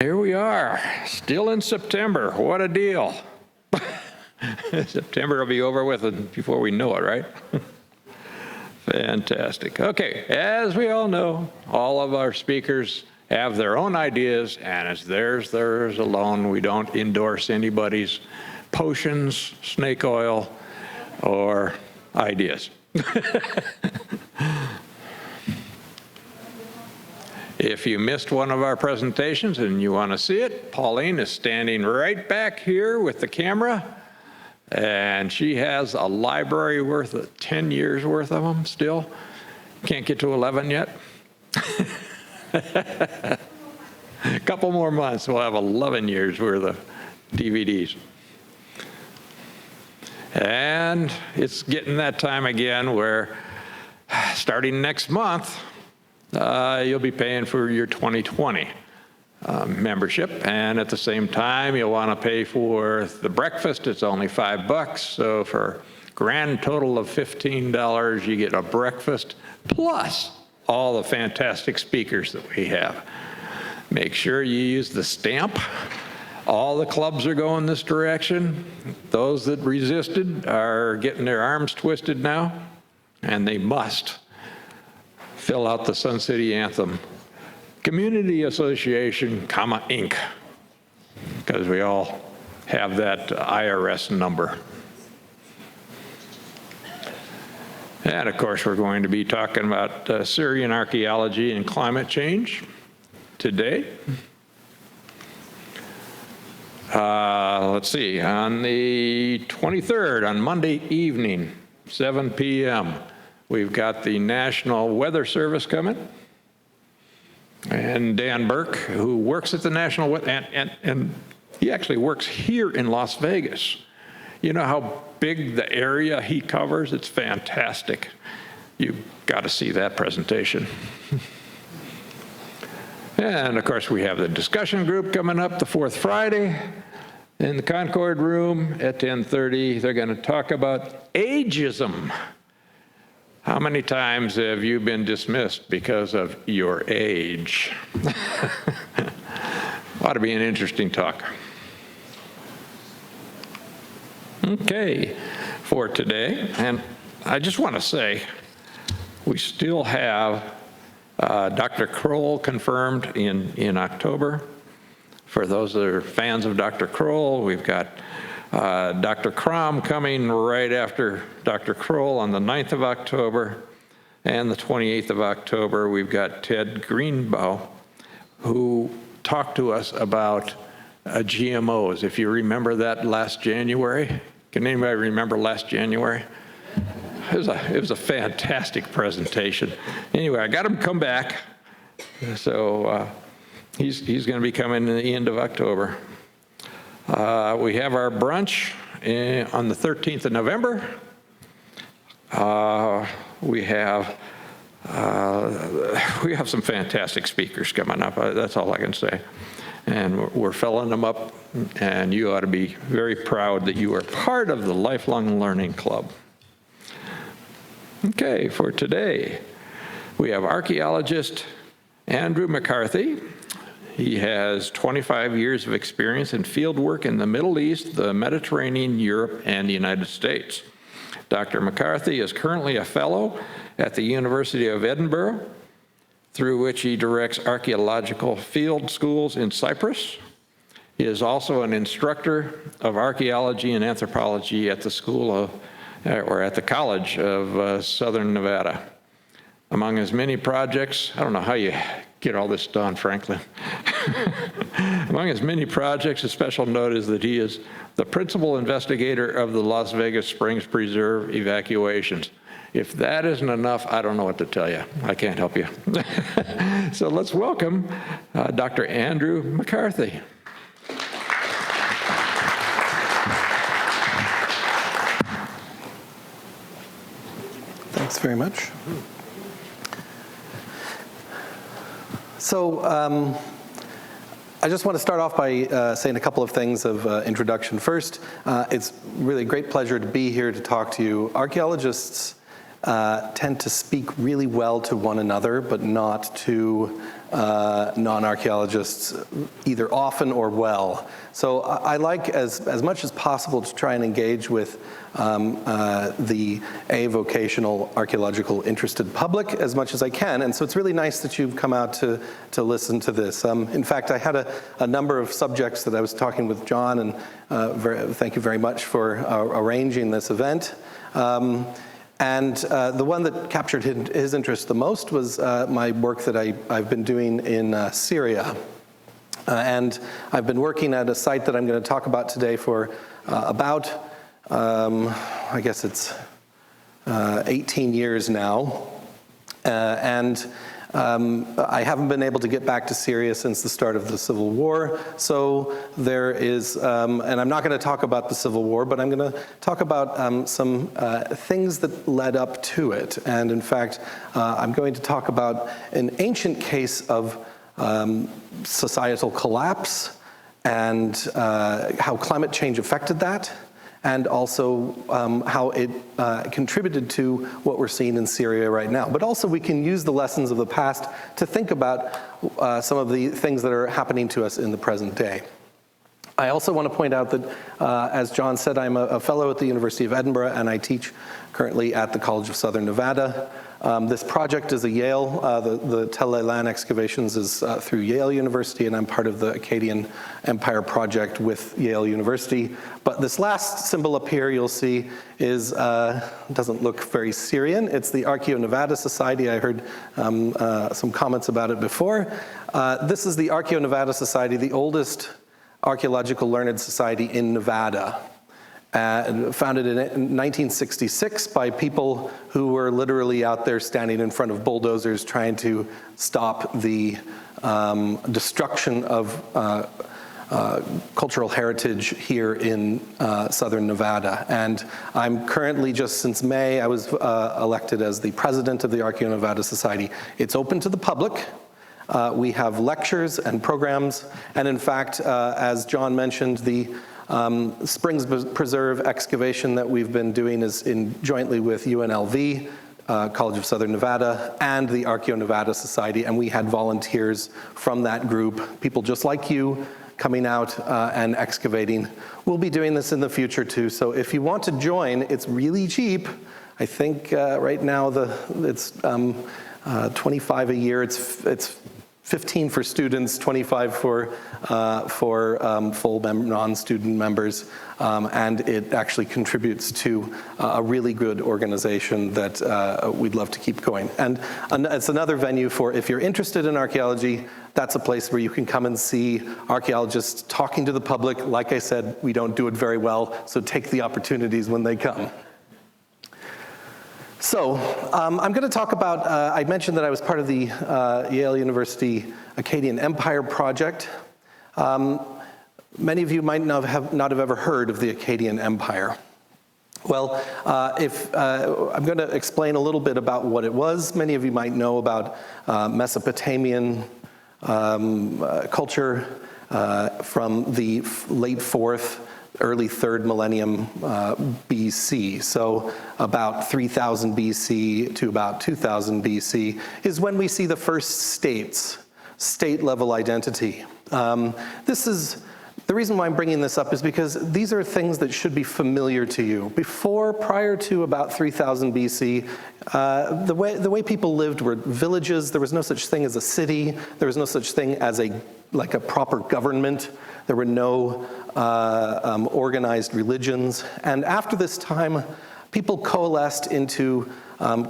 Here we are, still in September. What a deal. September will be over with before we know it, right? Fantastic. Okay, as we all know, all of our speakers have their own ideas, and it's theirs alone. We don't endorse anybody's potions, snake oil, or ideas. If you missed one of our presentations and you want to see it, Pauline is standing right back here with the camera, and she has a library worth of 10 years worth of them still. Can't get to 11 yet. A couple more months, we'll have 11 years worth of DVDs. And it's getting that time again where starting next month, you'll be paying for your 2020 membership, and at the same time you'll want to pay for the breakfast. It's only $5, so for a grand total of $15 you get a breakfast plus all the fantastic speakers that we have. Make sure you use the stamp. All the clubs are going this direction. Those that resisted are getting their arms twisted now, and they must fill out the Sun City Anthem, Community Association, Inc., because we all have that IRS number. And of course, we're going to be talking about Syrian archaeology and climate change today. Let's see, on the 23rd, on Monday evening, 7 p.m., we've got the National Weather Service coming, and Dan Burke, who works at the National Weather, and he actually works here in Las Vegas. You know how big the area he covers? It's fantastic. You've got to see that presentation. And of course, we have the discussion group coming up the fourth Friday in the Concord room at 10:30. They're going to talk about ageism. How many times have you been dismissed because of your age? Ought to be an interesting talk. Okay, for today, and I just want to say, we still have Dr. Kroll confirmed in October. For those that are fans of Dr. Kroll, we've got Dr. Crom coming right after Dr. Kroll on the 9th of October, and the 28th of October, we've got Ted Greenbaugh, who talked to us about GMOs. If you remember that last January, can anybody remember last January? It was a fantastic presentation. Anyway, I got him to come back, so he's going to be coming in the end of October. We have our brunch on the 13th of November. We have some fantastic speakers coming up. That's all I can say. And we're filling them up, and you ought to be very proud that you are part of the Lifelong Learning Club. Okay, for today, we have archaeologist Andrew McCarthy. He has 25 years of experience in field work in the Middle East, the Mediterranean, Europe, and the United States. Dr. McCarthy is currently a fellow at the University of Edinburgh, through which he directs archaeological field schools in Cyprus. He is also an instructor of archaeology and anthropology at the at the College of Southern Nevada. Among his many projects, I don't know how you get all this done, frankly. Among his many projects, a special note is that he is the principal investigator of the Las Vegas Springs Preserve evacuations. If that isn't enough, I don't know what to tell you. I can't help you. So let's welcome Dr. Andrew McCarthy. Thanks very much. So I just want to start off by saying a couple of things of introduction. First, it's really a great pleasure to be here to talk to you. Archaeologists tend to speak really well to one another, but not to non-archaeologists either often or well. So I like as much as possible to try and engage with the avocational archaeological interested public as much as I can. And so it's really nice that you've come out to listen to this. In fact, I had a number of subjects that I was talking with John, and thank you very much for arranging this event. And the one that captured his interest the most was my work that I've been doing in Syria. And I've been working at a site that I'm going to talk about today for about, I guess it's 18 years now. I haven't been able to get back to Syria since the start of the Civil War. So there is, and I'm not going to talk about the Civil War, but I'm going to talk about some things that led up to it. And in fact, I'm going to talk about an ancient case of societal collapse and how climate change affected that, and also how it contributed to what we're seeing in Syria right now. But also we can use the lessons of the past to think about some of the things that are happening to us in the present day. I also want to point out that, as John said, I'm a fellow at the University of Edinburgh, and I teach currently at the College of Southern Nevada. This project is a Yale, the Tel El excavations is through Yale University, and I'm part of the Akkadian Empire project with Yale University. But this last symbol up here you'll see is, doesn't look very Syrian. It's the Archeo-Nevada Society. I heard some comments about it before. This is the Archeo-Nevada Society, the oldest archaeological learned society in Nevada. Founded in 1966 by people who were literally out there standing in front of bulldozers trying to stop the destruction of cultural heritage here in southern Nevada. And I'm currently, just since May, I was elected as the president of the Archeo-Nevada Society. It's open to the public. We have lectures and programs, and in fact, as John mentioned, the Springs Preserve excavation that we've been doing is jointly with UNLV, College of Southern Nevada, and the Archeo-Nevada Society, and we had volunteers from that group, people just like you, coming out and excavating. We'll be doing this in the future too, so if you want to join, it's really cheap. I think right now it's 25 a year. It's 15 for students, 25 for full non-student members, and it actually contributes to a really good organization that we'd love to keep going. And it's another venue for, if you're interested in archaeology, that's a place where you can come and see archaeologists talking to the public. Like I said, we don't do it very well, so take the opportunities when they come. So I'm going to talk about, I mentioned that I was part of the Yale University Akkadian Empire project. Many of you might not have ever heard of the Akkadian Empire. Well, I'm going to explain a little bit about what it was. Many of you might know about Mesopotamian culture from the late 4th, early 3rd millennium BC. So about 3000 BC to about 2000 BC is when we see the first states, state-level identity. This is, the reason why I'm bringing this up is because these are things that should be familiar to you. Prior to about 3000 BC, the way people lived were villages. There was no such thing as a city. There was no such thing as a proper government. There were no organized religions. And after this time, people coalesced into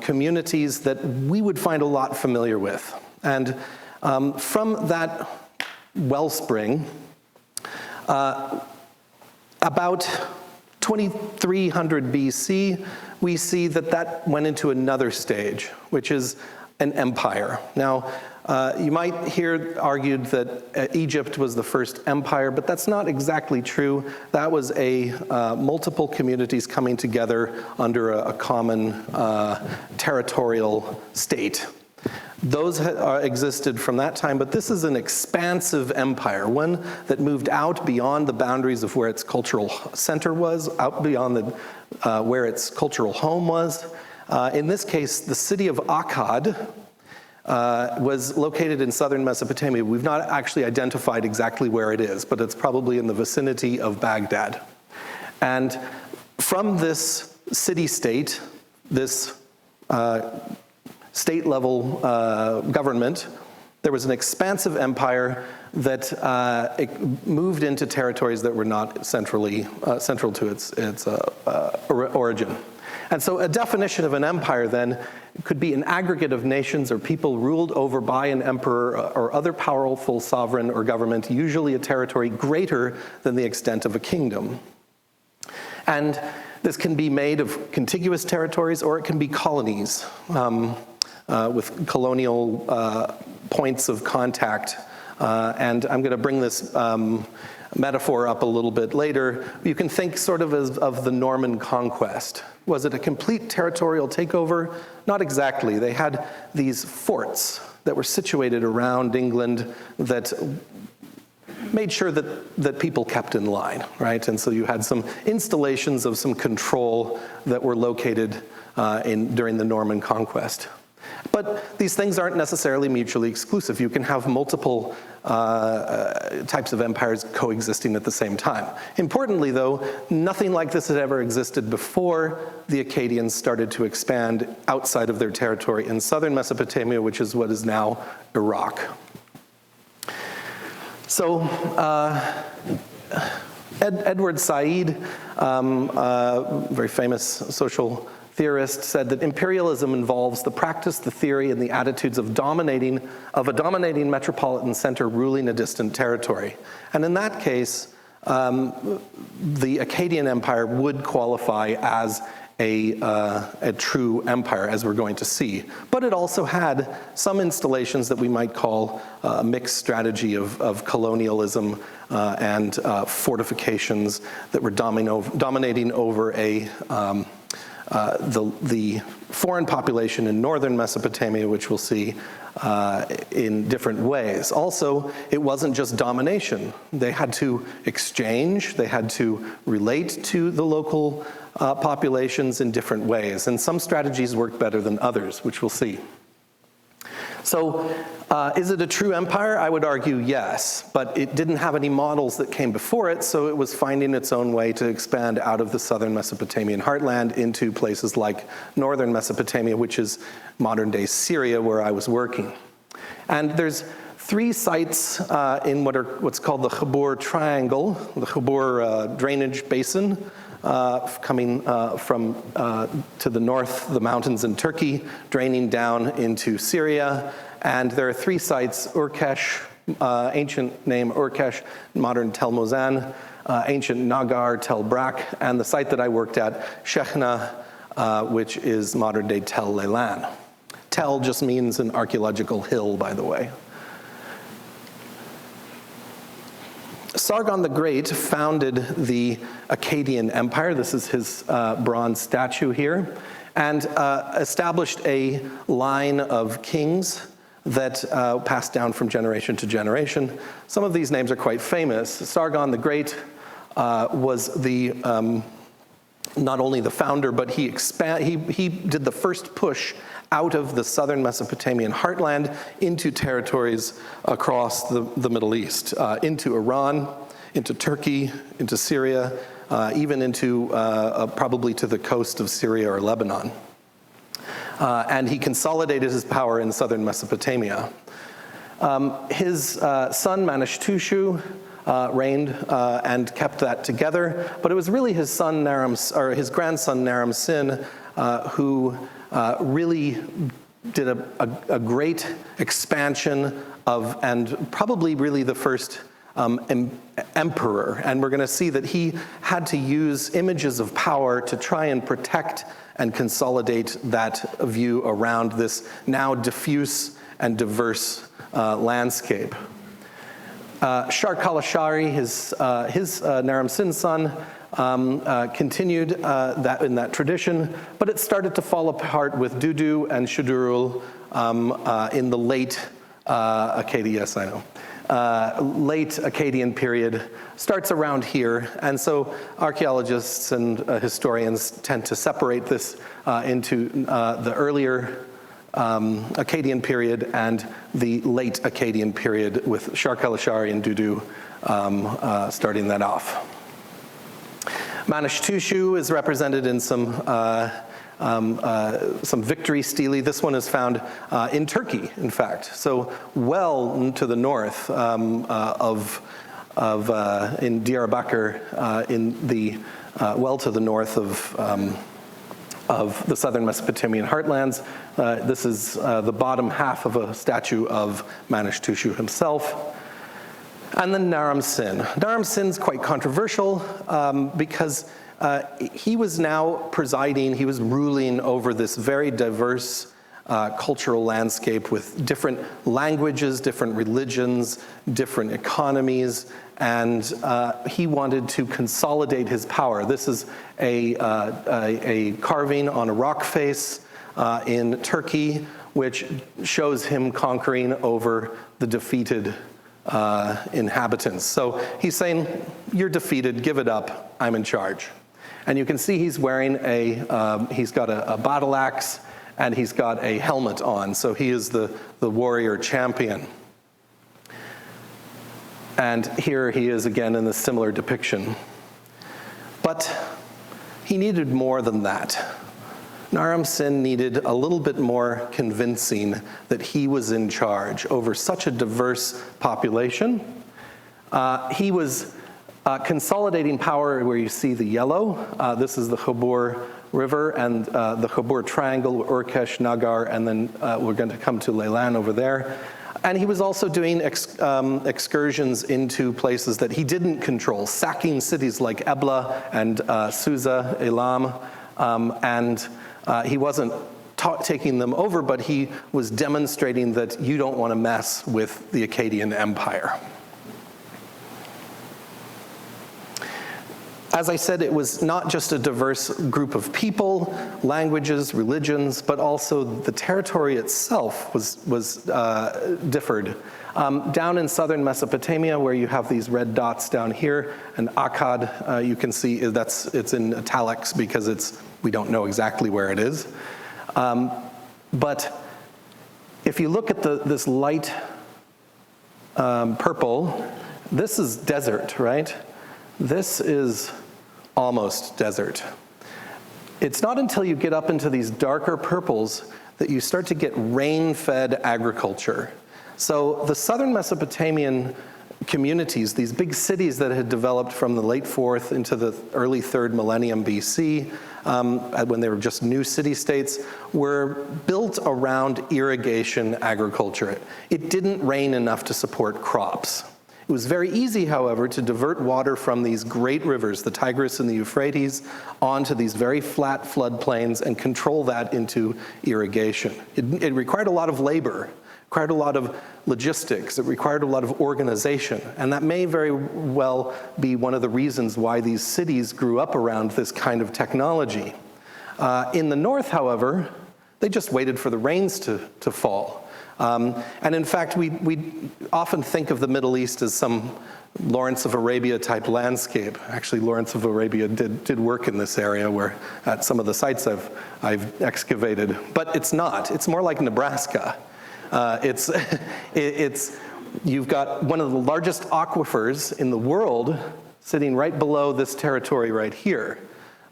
communities that we would find a lot familiar with. And from that wellspring, about 2300 BC, we see that went into another stage, which is an empire. Now, you might hear argued that Egypt was the first empire, but that's not exactly true. That was multiple communities coming together under a common territorial state. Those existed from that time, but this is an expansive empire, one that moved out beyond the boundaries of where its cultural center was, out beyond where its cultural home was. In this case, the city of Akkad was located in southern Mesopotamia. We've not actually identified exactly where it is, but it's probably in the vicinity of Baghdad. And from this city-state, this state-level government, there was an expansive empire that it moved into territories that were not central to its origin. And so a definition of an empire then could be an aggregate of nations or people ruled over by an emperor or other powerful sovereign or government, usually a territory greater than the extent of a kingdom. And this can be made of contiguous territories, or it can be colonies with colonial points of contact. And I'm going to bring this metaphor up a little bit later. You can think sort of as of the Norman conquest. Was it a complete territorial takeover? Not exactly. They had these forts that were situated around England that made sure that people kept in line, right? And so you had some installations of some control that were located during the Norman conquest. But these things aren't necessarily mutually exclusive. You can have multiple types of empires coexisting at the same time. Importantly, though, nothing like this had ever existed before the Akkadians started to expand outside of their territory in southern Mesopotamia, which is what is now Iraq. So Edward Said, very famous social theorist, said that imperialism involves the practice, the theory, and the attitudes of a dominating metropolitan center ruling a distant territory. And in that case, the Akkadian Empire would qualify as a true empire, as we're going to see. But it also had some installations that we might call a mixed strategy of colonialism and fortifications that were dominating over the foreign population in northern Mesopotamia, which we'll see in different ways. Also, it wasn't just domination. They had to exchange, they had to relate to the local populations in different ways. And some strategies worked better than others, which we'll see. So is it a true empire? I would argue yes, but it didn't have any models that came before it, so it was finding its own way to expand out of the southern Mesopotamian heartland into places like northern Mesopotamia, which is modern-day Syria, where I was working. And there's 3 sites in what's called the Khabur Triangle, the Khabur drainage basin, coming from to the north, the mountains in Turkey, draining down into Syria. And there are 3 sites: Urkesh, ancient name Urkesh, modern Tel Mozan, ancient Nagar, Tel Brak, and the site that I worked at, Shechna, which is modern-day Tel Leilan. Tel just means an archaeological hill, by the way. Sargon the Great founded the Akkadian Empire. This is his bronze statue here, and established a line of kings that passed down from generation to generation. Some of these names are quite famous. Sargon the Great was not only the founder, but he did the first push out of the southern Mesopotamian heartland into territories across the Middle East, into Iran, into Turkey, into Syria, even into probably to the coast of Syria or Lebanon. And he consolidated his power in southern Mesopotamia. His son Manishtushu reigned and kept that together, but it was really his son his grandson Naram-Sin who really did a great expansion of, and probably really the first emperor. And we're going to see that he had to use images of power to try and protect and consolidate that view around this now diffuse and diverse landscape. Shar-Kalashari, his Naram-Sin's son, continued in that tradition, but it started to fall apart with Dudu and Shudurul in the late Akkadi, yes, I know, late Akkadian period starts around here. And so archaeologists and historians tend to separate this into the earlier Akkadian period and the late Akkadian period, with Shar-Kalashari and Dudu starting that off. Manishtushu is represented in some victory stele. This one is found in Turkey, in fact. So well to the north in Diyarbakir, in the well to the north of the southern Mesopotamian heartlands. This is the bottom half of a statue of Manishtushu himself. And then Naram Sin. Naram Sin's quite controversial because he was now presiding, he was ruling over this very diverse cultural landscape with different languages, different religions, different economies, and he wanted to consolidate his power. This is a carving on a rock face in Turkey, which shows him conquering over the defeated inhabitants. So he's saying, you're defeated, give it up, I'm in charge. And you can see he's wearing he's got a battle axe, and he's got a helmet on. So he is the warrior champion. And here he is again in a similar depiction. But he needed more than that. Naram Sin needed a little bit more convincing that he was in charge over such a diverse population. He was consolidating power where you see the yellow. This is the Khabur River and the Khabur Triangle, Urkesh, Nagar, and then we're going to come to Leilan over there. And he was also doing excursions into places that he didn't control, sacking cities like Ebla and Susa, Elam, and he wasn't taking them over, but he was demonstrating that you don't want to mess with the Akkadian Empire. As I said, it was not just a diverse group of people, languages, religions, but also the territory itself was differed. Down in southern Mesopotamia, where you have these red dots down here, and Akkad, you can see it's in italics because we don't know exactly where it is. But if you look at this light purple, this is desert, right? This is almost desert. It's not until you get up into these darker purples that you start to get rain-fed agriculture. So the southern Mesopotamian communities, these big cities that had developed from the late 4th into the early 3rd millennium BC, when they were just new city-states, were built around irrigation agriculture. It didn't rain enough to support crops. It was very easy, however, to divert water from these great rivers, the Tigris and the Euphrates, onto these very flat floodplains and control that into irrigation. It required a lot of labor, required a lot of logistics, it required a lot of organization, and that may very well be one of the reasons why these cities grew up around this kind of technology. In the north, however, they just waited for the rains to fall. And in fact, we often think of the Middle East as some Lawrence of Arabia type landscape. Actually, Lawrence of Arabia did work in this area where at some of the sites I've excavated, but it's not. It's more like Nebraska. You've got one of the largest aquifers in the world sitting right below this territory right here.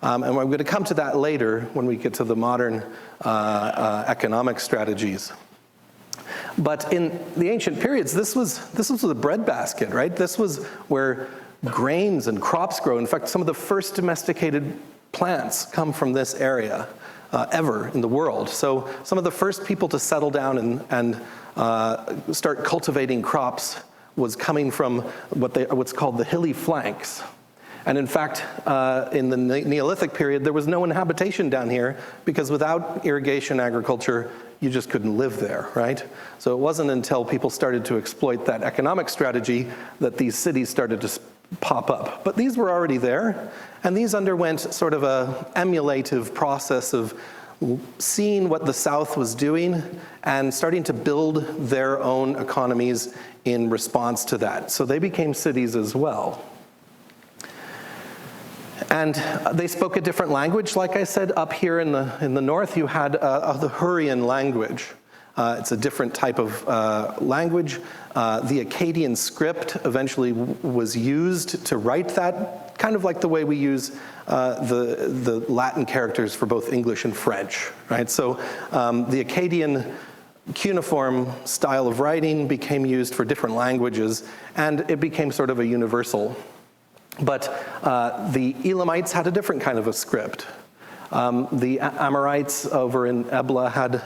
And I'm going to come to that later when we get to the modern economic strategies. But in the ancient periods, this was the breadbasket, right? This was where grains and crops grow. In fact, some of the first domesticated plants come from this area ever in the world. So some of the first people to settle down and start cultivating crops was coming from what's called the hilly flanks. And in fact, in the Neolithic period, there was no inhabitation down here because without irrigation agriculture, you just couldn't live there, right? So it wasn't until people started to exploit that economic strategy that these cities started to pop up. But these were already there, and these underwent sort of an emulative process of seeing what the South was doing and starting to build their own economies in response to that. So they became cities as well. And they spoke a different language. Like I said, up here in the north, you had the Hurrian language. It's a different type of language. The Akkadian script eventually was used to write that, kind of like the way we use the Latin characters for both English and French, right? So the Akkadian cuneiform style of writing became used for different languages, and it became sort of a universal. But the Elamites had a different kind of a script. The Amorites over in Ebla had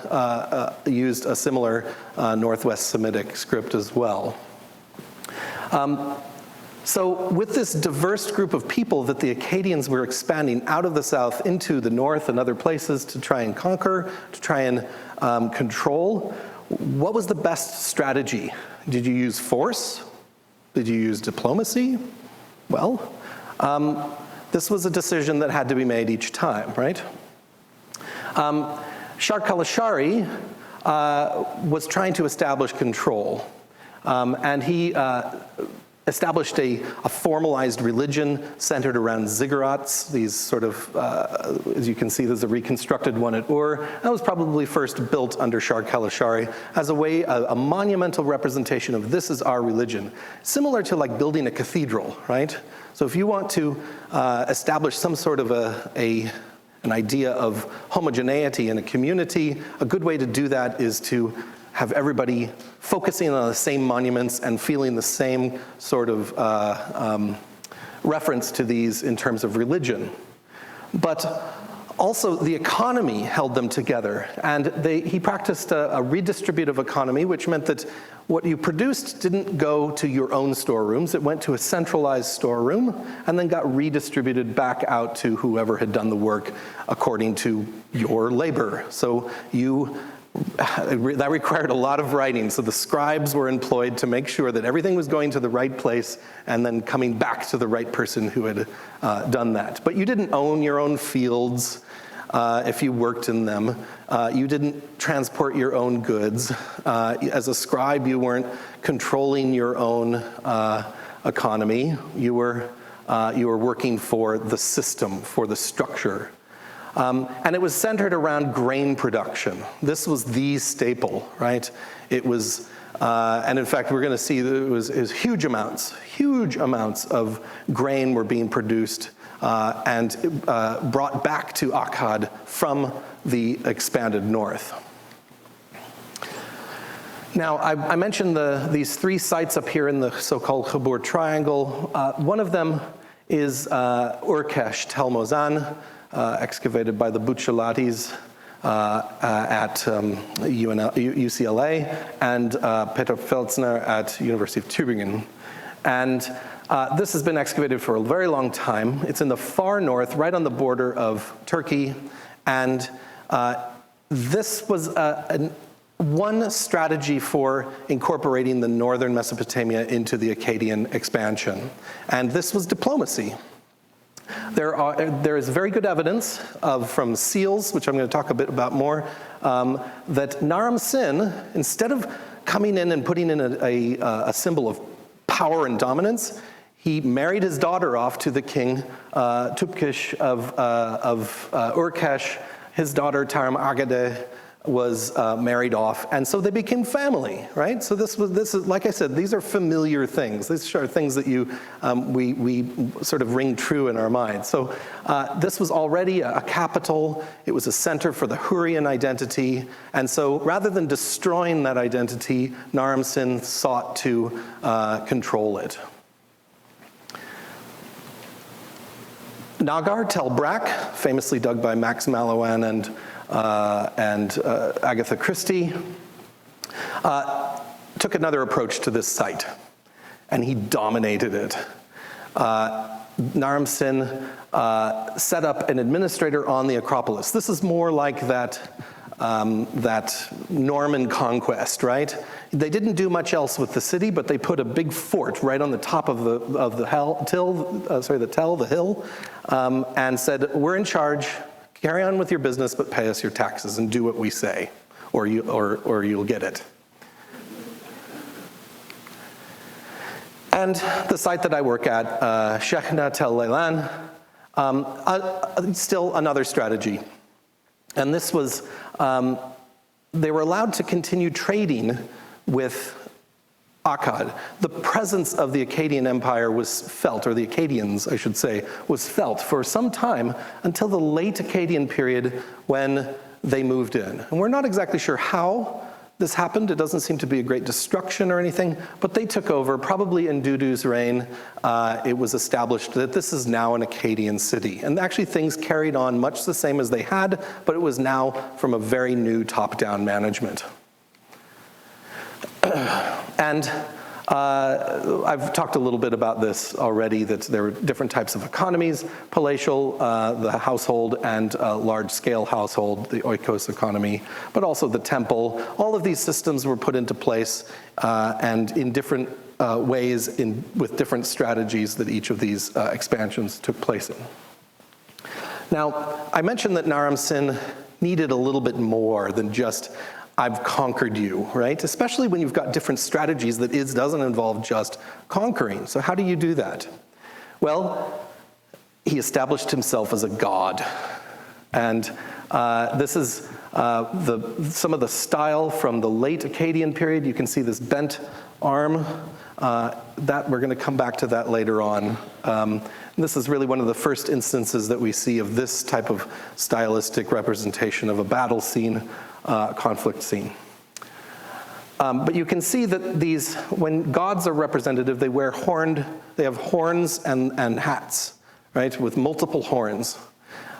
used a similar Northwest Semitic script as well. So with this diverse group of people that the Akkadians were expanding out of the south into the north and other places to try and conquer, to try and control, what was the best strategy? Did you use force? Did you use diplomacy? Well, this was a decision that had to be made each time, right? Shar-Kalashari was trying to establish control, and he established a formalized religion centered around ziggurats, these sort of, as you can see, there's a reconstructed one at Ur. That was probably first built under Shar-Kalashari as a way, a monumental representation of this is our religion. Similar to like building a cathedral, right? So if you want to establish some sort of an idea of homogeneity in a community, a good way to do that is to have everybody focusing on the same monuments and feeling the same sort of reference to these in terms of religion. But also the economy held them together, and he practiced a redistributive economy, which meant that what you produced didn't go to your own storerooms. It went to a centralized storeroom and then got redistributed back out to whoever had done the work according to your labor. So that required a lot of writing. So the scribes were employed to make sure that everything was going to the right place and then coming back to the right person who had done that. But you didn't own your own fields if you worked in them. You didn't transport your own goods. As a scribe, you weren't controlling your own economy. You were working for the system, for the structure. And it was centered around grain production. This was the staple, right? It was, and in fact, we're going to see that it was huge amounts of grain were being produced and brought back to Akkad from the expanded north. Now, I mentioned these three sites up here in the so-called Chabur Triangle. One of them is Urkesh Tel Mozan, excavated by the Bucciolatis at UCLA, and Peter Feltzner at University of Tübingen. And this has been excavated for a very long time. It's in the far north, right on the border of Turkey, and this was one strategy for incorporating the northern Mesopotamia into the Akkadian expansion, and this was diplomacy. There is very good evidence from seals, which I'm going to talk a bit about more, that Naram Sin, instead of coming in and putting in a symbol of power and dominance, he married his daughter off to the king Tupkish of Urkesh. His daughter Taram Agade was married off, and so they became family, right? So this is, like I said, these are familiar things. These are things that we sort of ring true in our minds. So this was already a capital. It was a center for the Hurrian identity, and so rather than destroying that identity, Naram Sin sought to control it. Nagar Tel Brak, famously dug by Max Mallowan and Agatha Christie, took another approach to this site, and he dominated it. Naram Sin set up an administrator on the Acropolis. This is more like that Norman conquest, right? They didn't do much else with the city, but they put a big fort right on the top of the hill, and said, "We're in charge. Carry on with your business, but pay us your taxes and do what we say, or you'll get it. And the site that I work at, Shechna Tel Leilan, still another strategy. And this was, they were allowed to continue trading with Akkad. The presence of the Akkadian Empire was felt, or the Akkadians, I should say, was felt for some time until the late Akkadian period when they moved in. And we're not exactly sure how this happened. It doesn't seem to be a great destruction or anything, but they took over, probably in Dudu's reign. It was established that this is now an Akkadian city. And actually things carried on much the same as they had, but it was now from a very new top-down management. And I've talked a little bit about this already, that there were different types of economies: palatial, the household, and large-scale household, the oikos economy, but also the temple. All of these systems were put into place and in different ways with different strategies that each of these expansions took place in. Now, I mentioned that Naram Sin needed a little bit more than just I've conquered you, right? Especially when you've got different strategies that doesn't involve just conquering. So how do you do that? Well, he established himself as a god. And this is some of the style from the late Akkadian period. You can see this bent arm. That we're going to come back to that later on. This is really one of the first instances that we see of this type of stylistic representation of a battle scene, conflict scene. But you can see that when gods are representative, they have horns and hats, right, with multiple horns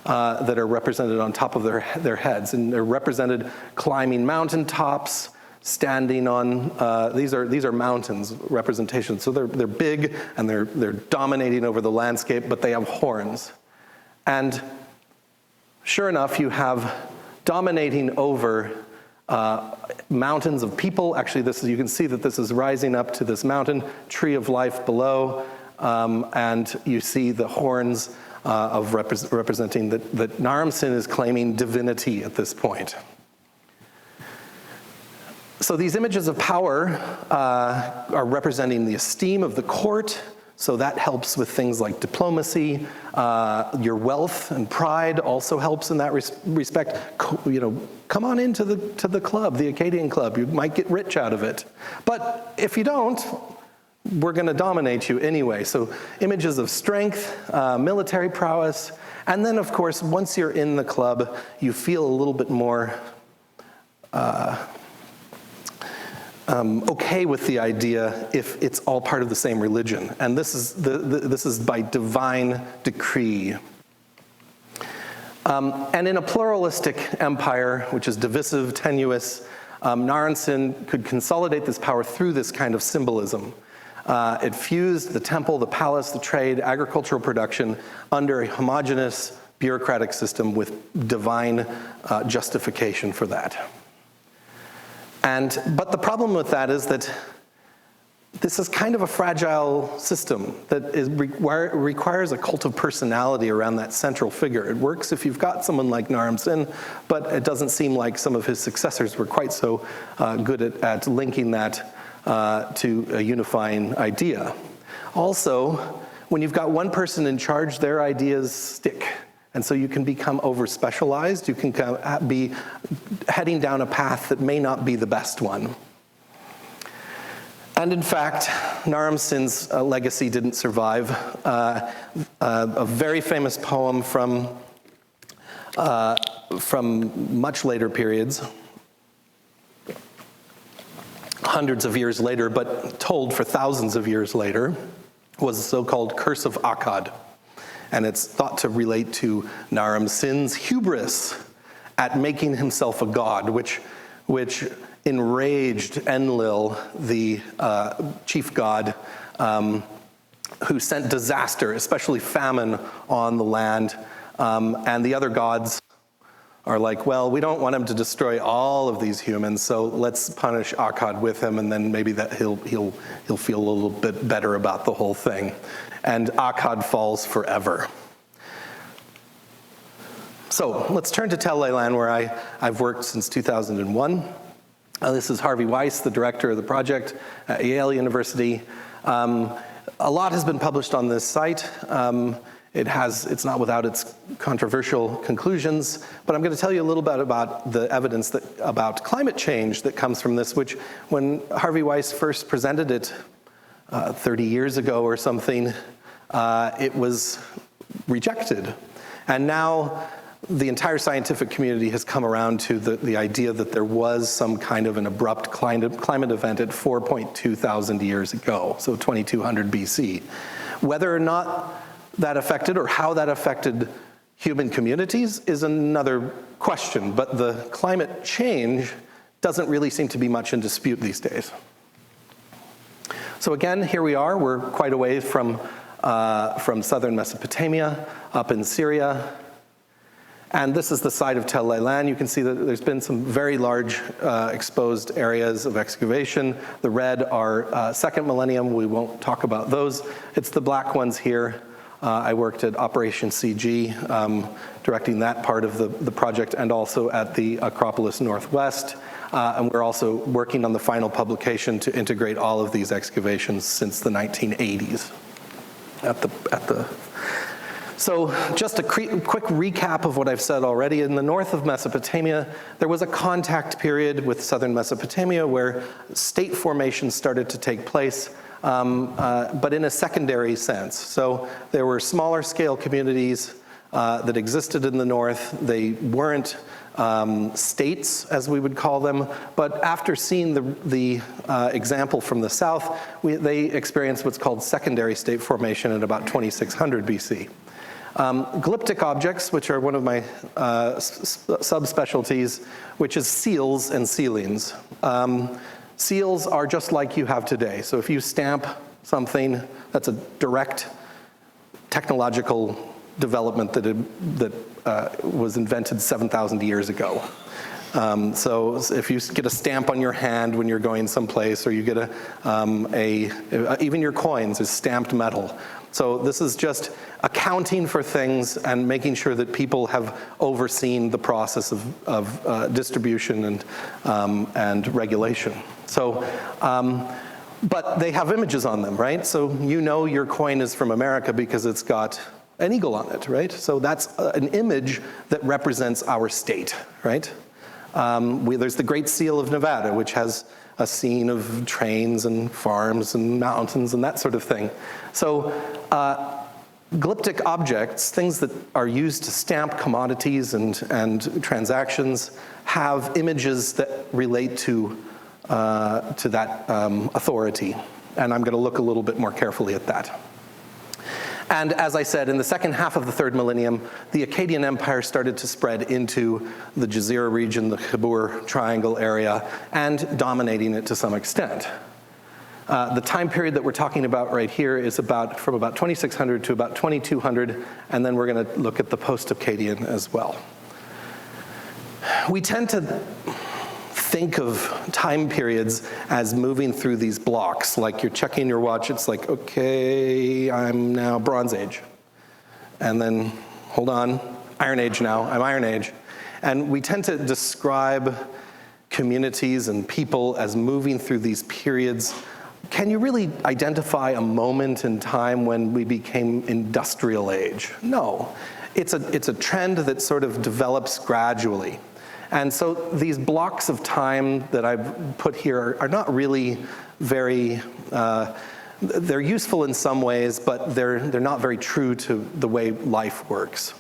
that are represented on top of their heads. And they're represented climbing mountaintops, standing on, these are mountains representations. So they're big and they're dominating over the landscape, but they have horns. And sure enough, you have dominating over mountains of people. Actually, you can see that this is rising up to this mountain, tree of life below, and you see the horns of representing that Naram Sin is claiming divinity at this point. So these images of power are representing the esteem of the court. So that helps with things like diplomacy. Your wealth and pride also helps in that respect. Come on into the club, the Akkadian club. You might get rich out of it. But if you don't, we're going to dominate you anyway. So images of strength, military prowess, and then of course, once you're in the club, you feel a little bit more okay with the idea if it's all part of the same religion. And this is by divine decree. And in a pluralistic empire, which is divisive, tenuous, Naram Sin could consolidate this power through this kind of symbolism. It fused the temple, the palace, the trade, agricultural production under a homogeneous bureaucratic system with divine justification for that. But the problem with that is that this is kind of a fragile system that requires a cult of personality around that central figure. It works if you've got someone like Naram Sin, but it doesn't seem like some of his successors were quite so good at linking that to a unifying idea. Also, when you've got one person in charge, their ideas stick. And so you can become over-specialized. You can be heading down a path that may not be the best one. And in fact, Naram Sin's legacy didn't survive. A very famous poem from much later periods, hundreds of years later, but told for thousands of years later, was the so-called Curse of Akkad. And it's thought to relate to Naram Sin's hubris at making himself a god, which enraged Enlil, the chief god, who sent disaster, especially famine, on the land. And the other gods are like, well, we don't want him to destroy all of these humans, so let's punish Akkad with him, and then maybe that he'll feel a little bit better about the whole thing. And Akkad falls forever. So let's turn to Tel Leilan, where I've worked since 2001. This is Harvey Weiss, the director of the project at Yale University. A lot has been published on this site. It's not without its controversial conclusions, but I'm going to tell you a little bit about the evidence about climate change that comes from this, which when Harvey Weiss first presented it 30 years ago or something, it was rejected. And now the entire scientific community has come around to the idea that there was some kind of an abrupt climate event at 4.2 thousand years ago, so 2200 BC. Whether or not that affected or how that affected human communities is another question, but the climate change doesn't really seem to be much in dispute these days. So again, here we are. We're quite a ways from southern Mesopotamia, up in Syria. And this is the site of Tel Leilan. You can see that there's been some very large exposed areas of excavation. The red are second millennium. We won't talk about those. It's the black ones here. I worked at Operation CG, directing that part of the project, and also at the Acropolis Northwest. And we're also working on the final publication to integrate all of these excavations since the 1980s. So just a quick recap of what I've said already. In the north of Mesopotamia, there was a contact period with southern Mesopotamia where state formation started to take place, but in a secondary sense. So there were smaller scale communities that existed in the north. They weren't states, as we would call them, but after seeing the example from the south, they experienced what's called secondary state formation at about 2600 BC. Glyptic objects, which are one of my subspecialties, which is seals and sealings. Seals are just like you have today. So if you stamp something, that's a direct technological development that was invented 7,000 years ago. So if you get a stamp on your hand when you're going someplace, or you get even your coins is stamped metal. So this is just accounting for things and making sure that people have overseen the process of distribution and regulation. So, but they have images on them, right? So you know your coin is from America because it's got an eagle on it, right? So that's an image that represents our state, right? There's the Great Seal of Nevada, which has a scene of trains and farms and mountains and that sort of thing. So glyptic objects, things that are used to stamp commodities and transactions, have images that relate to that authority. And I'm going to look a little bit more carefully at that. And as I said, in the second half of the third millennium, the Akkadian Empire started to spread into the Jazeera region, the Khabur Triangle area, and dominating it to some extent. The time period that we're talking about right here is from about 2600 to about 2200, and then we're going to look at the post-Akkadian as well. We tend to think of time periods as moving through these blocks. Like you're checking your watch, it's like, okay, I'm now Bronze Age. And then, hold on, Iron Age now, I'm Iron Age. And we tend to describe communities and people as moving through these periods. Can you really identify a moment in time when we became industrial age? No. It's a trend that sort of develops gradually. And so these blocks of time that I've put here are not really very, they're useful in some ways, but they're not very true to the way life works.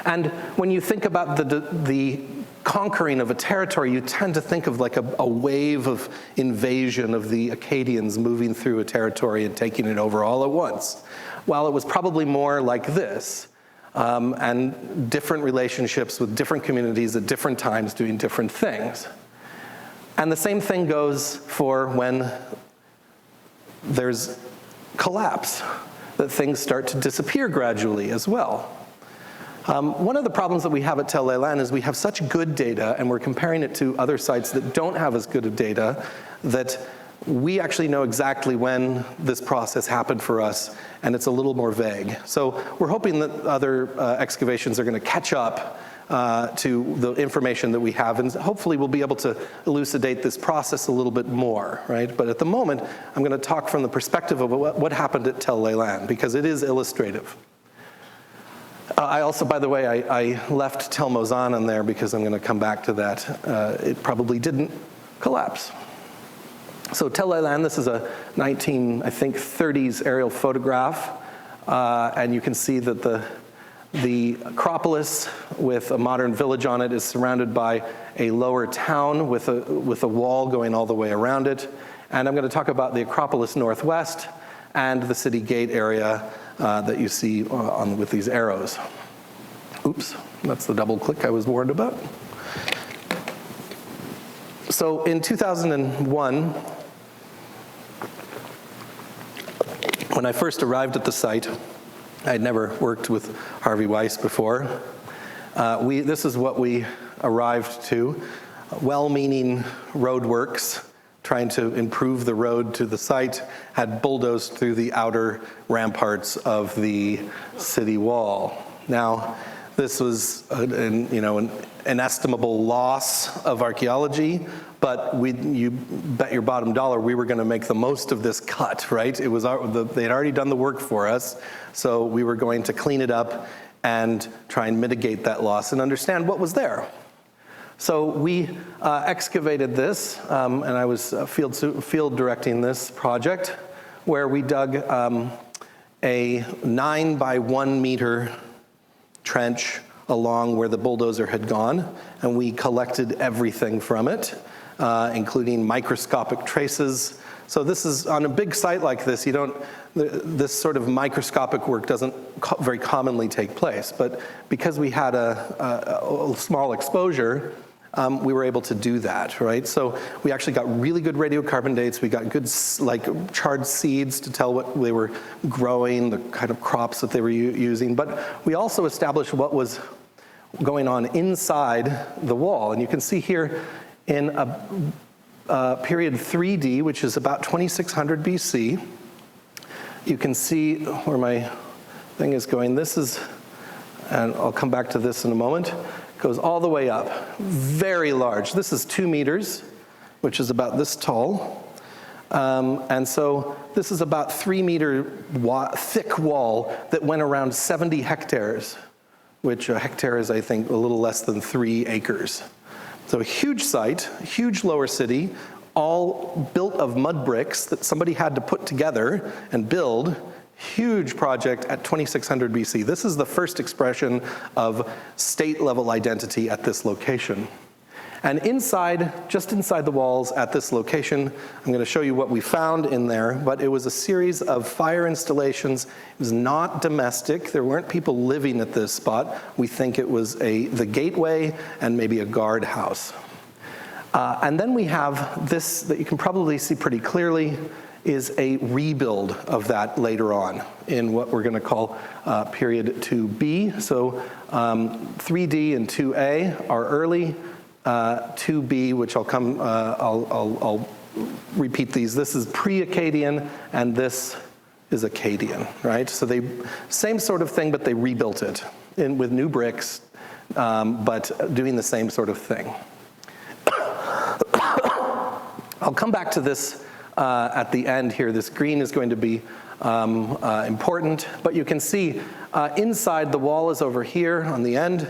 And when you think about the conquering of a territory, you tend to think of like a wave of invasion of the Akkadians moving through a territory and taking it over all at once. While it was probably more like this, and different relationships with different communities at different times doing different things. And the same thing goes for when there's collapse, that things start to disappear gradually as well. One of the problems that we have at Tel Leilan is we have such good data, and we're comparing it to other sites that don't have as good of data, that we actually know exactly when this process happened for us, and it's a little more vague. So we're hoping that other excavations are going to catch up to the information that we have, and hopefully we'll be able to elucidate this process a little bit more, right? But at the moment, I'm going to talk from the perspective of what happened at Tel Leilan, because it is illustrative. I also, by the way, I left Tel Mozan in there because I'm going to come back to that. It probably didn't collapse. So Tel Leilan, this is a 1930s aerial photograph, and you can see that the Acropolis with a modern village on it is surrounded by a lower town with a wall going all the way around it. And I'm going to talk about the Acropolis Northwest and the city gate area that you see with these arrows. Oops, that's the double click I was warned about. So in 2001, when I first arrived at the site, I had never worked with Harvey Weiss before. This is what we arrived to: well-meaning roadworks trying to improve the road to the site had bulldozed through the outer ramparts of the city wall. Now, this was an inestimable loss of archaeology, but you bet your bottom dollar we were going to make the most of this cut, right? It was they had already done the work for us, so we were going to clean it up and try and mitigate that loss and understand what was there. So we excavated this, and I was field directing this project, where we dug a 9 by 1 meter trench along where the bulldozer had gone, and we collected everything from it, including microscopic traces. So this is, on a big site like this, this sort of microscopic work doesn't very commonly take place, but because we had a small exposure, we were able to do that, right? So we actually got really good radiocarbon dates. We got good charred seeds to tell what they were growing, the kind of crops that they were using. But we also established what was going on inside the wall. And you can see here in a period 3D, which is about 2600 BC, you can see where my thing is going. This is, and I'll come back to this in a moment, goes all the way up, very large. This is 2 meters, which is about this tall. And so this is about 3 meter thick wall that went around 70 hectares, which a hectare is, I think, a little less than 3 acres. So a huge site, huge lower city, all built of mud bricks that somebody had to put together and build. Huge project at 2600 BC. This is the first expression of state-level identity at this location. And inside, just inside the walls at this location, I'm going to show you what we found in there, but it was a series of fire installations. It was not domestic. There weren't people living at this spot. We think it was the gateway and maybe a guard house. And then we have this that you can probably see pretty clearly is a rebuild of that later on in what we're going to call period 2B. So 3D and 2A are early. 2B, which I'll repeat these. This is pre-Akkadian, and this is Akkadian, right? So same sort of thing, but they rebuilt it with new bricks, but doing the same sort of thing. I'll come back to this at the end here. This green is going to be important, but you can see inside the wall is over here on the end,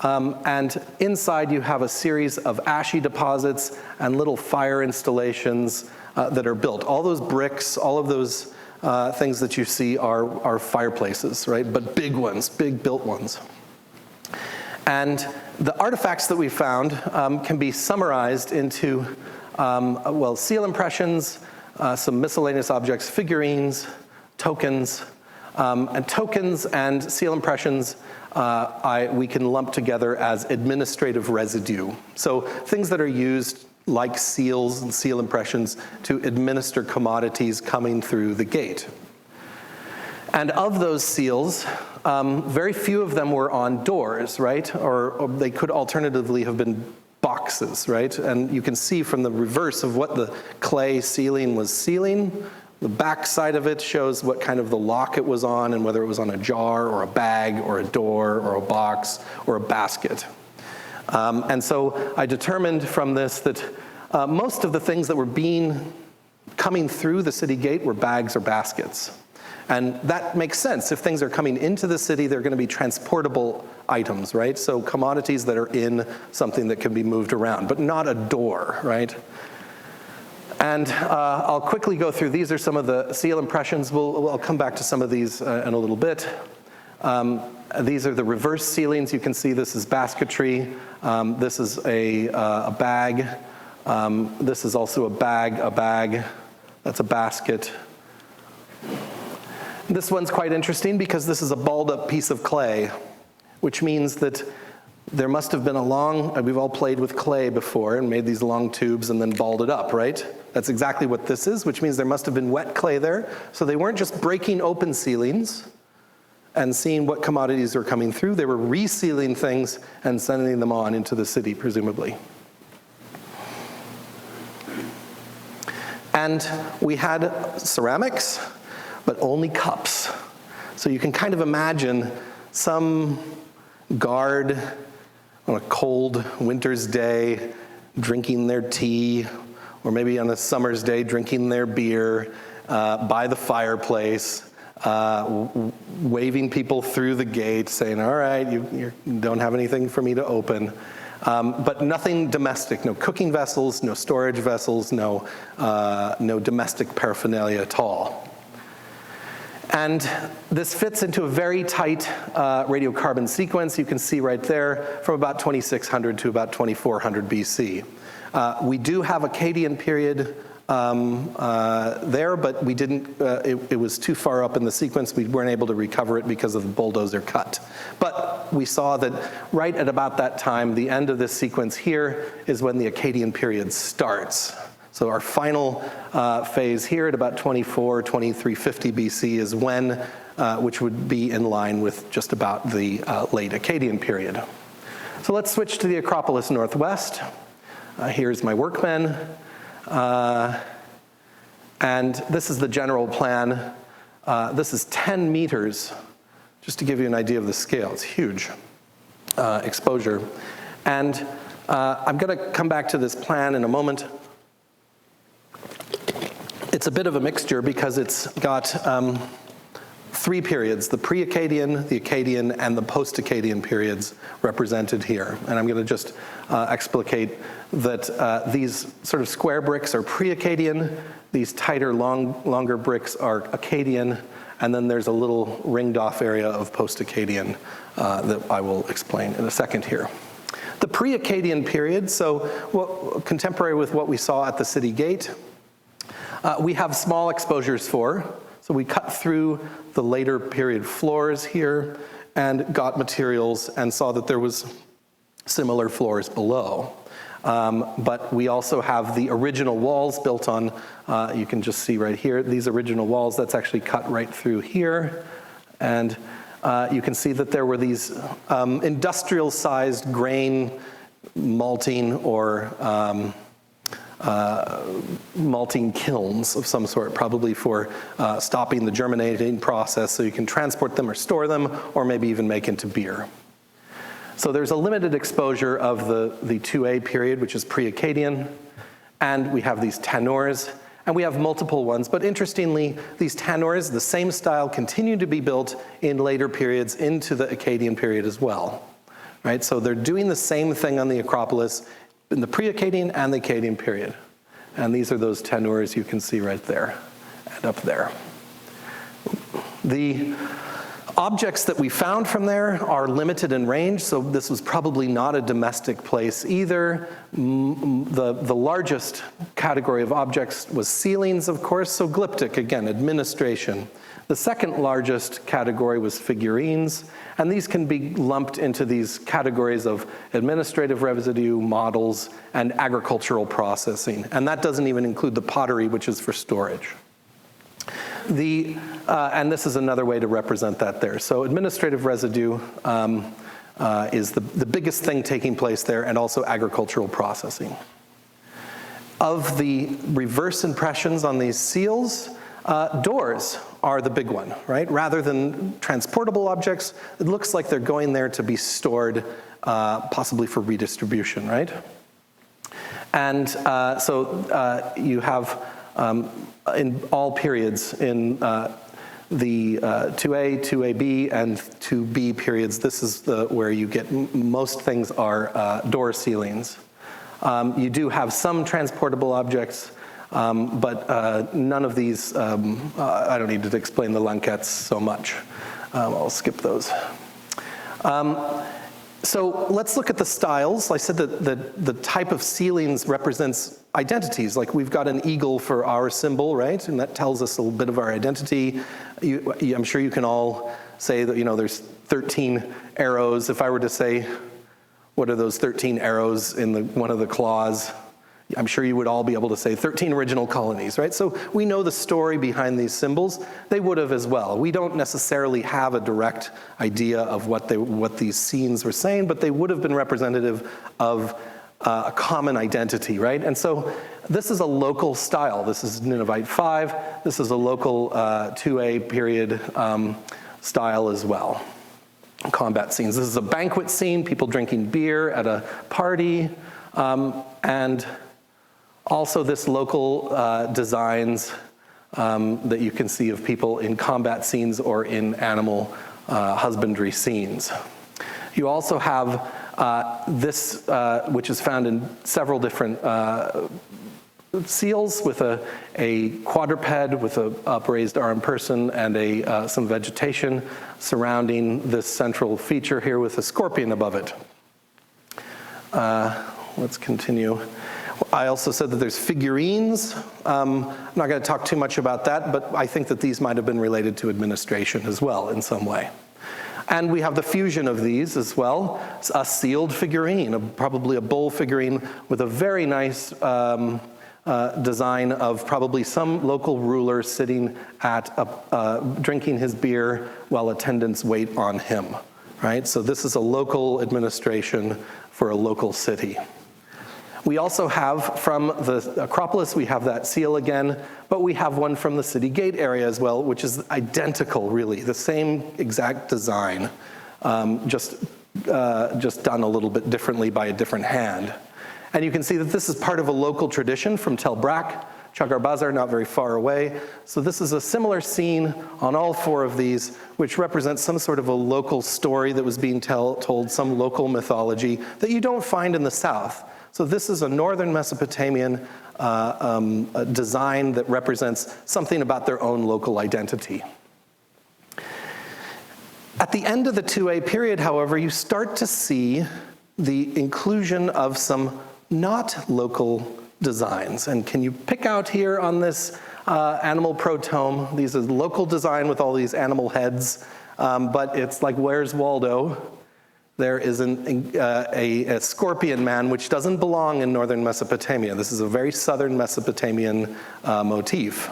and inside you have a series of ashy deposits and little fire installations that are built. All those bricks, all of those things that you see are fireplaces, right? But big ones, big built ones. And the artifacts that we found can be summarized into, seal impressions, some miscellaneous objects, figurines, tokens, and seal impressions we can lump together as administrative residue. So things that are used like seals and seal impressions to administer commodities coming through the gate. And of those seals, very few of them were on doors, right? Or they could alternatively have been box boxes, right? And you can see from the reverse of what the clay ceiling was sealing. The back side of it shows what kind of the lock it was on and whether it was on a jar or a bag or a door or a box or a basket. And so I determined from this that most of the things that were coming through the city gate were bags or baskets. And that makes sense. If things are coming into the city, they're going to be transportable items, right? So commodities that are in something that can be moved around, but not a door, right? And I'll quickly go through. These are some of the seal impressions. I'll come back to some of these in a little bit. These are the reverse sealings. You can see this is basketry. This is a bag. This is also a bag. That's a basket. This one's quite interesting because this is a balled up piece of clay, which means that there must have been we've all played with clay before and made these long tubes and then balled it up, right? That's exactly what this is, which means there must have been wet clay there. So they weren't just breaking open ceilings and seeing what commodities are coming through. They were resealing things and sending them on into the city, presumably. And we had ceramics, but only cups. So you can kind of imagine some guard on a cold winter's day drinking their tea, or maybe on a summer's day drinking their beer by the fireplace, waving people through the gate, saying, all right, you don't have anything for me to open. But nothing domestic, no cooking vessels, no storage vessels, no domestic paraphernalia at all. And this fits into a very tight radiocarbon sequence. You can see right there from about 2600 to about 2400 BC. We do have Akkadian period there, but we didn't, it was too far up in the sequence. We weren't able to recover it because of the bulldozer cut. But we saw that right at about that time, the end of this sequence here is when the Akkadian period starts. So our final phase here at about 2350 BC is when, which would be in line with just about the late Akkadian period. So let's switch to the Acropolis Northwest. Here's my workmen. And this is the general plan. This is 10 meters, just to give you an idea of the scale. It's huge exposure. And I'm going to come back to this plan in a moment. It's a bit of a mixture because it's got three periods, the pre-Akkadian, the Akkadian, and the post-Akkadian periods represented here. And I'm going to just explicate that these sort of square bricks are pre-Akkadian, these tighter, longer bricks are Akkadian, and then there's a little ringed off area of post-Akkadian that I will explain in a second here. The pre-Akkadian period, so contemporary with what we saw at the city gate, we have small exposures for. So we cut through the later period floors here and got materials and saw that there was similar floors below. But we also have the original walls built on, you can just see right here, these original walls, that's actually cut right through here. And you can see that there were these industrial-sized grain malting or malting kilns of some sort, probably for stopping the germinating process so you can transport them or store them or maybe even make into beer. So there's a limited exposure of the 2A period, which is pre-Akkadian, and we have these tannours, and we have multiple ones. But interestingly, these tannours, the same style, continue to be built in later periods into the Akkadian period as well. Right? So they're doing the same thing on the Acropolis in the pre-Akkadian and the Akkadian period. And these are those tannours you can see right there and up there. The objects that we found from there are limited in range, so this was probably not a domestic place either. The largest category of objects was ceilings, of course, so glyptic, again, administration. The second largest category was figurines, and these can be lumped into these categories of administrative residue, models, and agricultural processing. And that doesn't even include the pottery, which is for storage. And this is another way to represent that there. So administrative residue, is the biggest thing taking place there, and also agricultural processing. Of the reverse impressions on these seals, doors are the big one, right? Rather than transportable objects, it looks like they're going there to be stored, possibly for redistribution, right? And so you have, in all periods, in the 2A, 2AB, and 2B periods, this is where you get most things are door ceilings. You do have some transportable objects, but none of these, I don't need to explain the lanquettes so much. I'll skip those. So let's look at the styles. I said that the type of ceilings represents identities. Like we've got an eagle for our symbol, right? And that tells us a little bit of our identity. I'm sure you can all say that, there's 13 arrows. If I were to say, what are those 13 arrows in one of the claws? I'm sure you would all be able to say 13 original colonies, right? So we know the story behind these symbols. They would have as well. We don't necessarily have a direct idea of what these scenes were saying, but they would have been representative of a common identity, right? And so this is a local style. This is Ninevite 5. This is a local 2A period style as well. Combat scenes. This is a banquet scene, people drinking beer at a party, and also this local designs that you can see of people in combat scenes or in animal husbandry scenes. You also have this, which is found in several different seals, with a quadruped with an upraised arm person and some vegetation surrounding this central feature here with a scorpion above it. Let's continue. I also said that there's figurines. I'm not going to talk too much about that, but I think that these might have been related to administration as well in some way. And we have the fusion of these as well. A sealed figurine, probably a bull figurine with a very nice design of probably some local ruler sitting at drinking his beer while attendants wait on him, right? So this is a local administration for a local city. We also have from the Acropolis, we have that seal again, but we have one from the city gate area as well, which is identical, really, the same exact design, just done a little bit differently by a different hand. And you can see that this is part of a local tradition from Tel Brak, Chagar Bazar, not very far away. So this is a similar scene on all four of these, which represents some sort of a local story that was being told, some local mythology that you don't find in the south. So this is a northern Mesopotamian design that represents something about their own local identity. At the end of the 2A period, however, you start to see the inclusion of some not local designs. And can you pick out here on this animal protome? These is local design with all these animal heads, but it's like, where's Waldo? There is a scorpion man, which doesn't belong in northern Mesopotamia. This is a very southern Mesopotamian motif.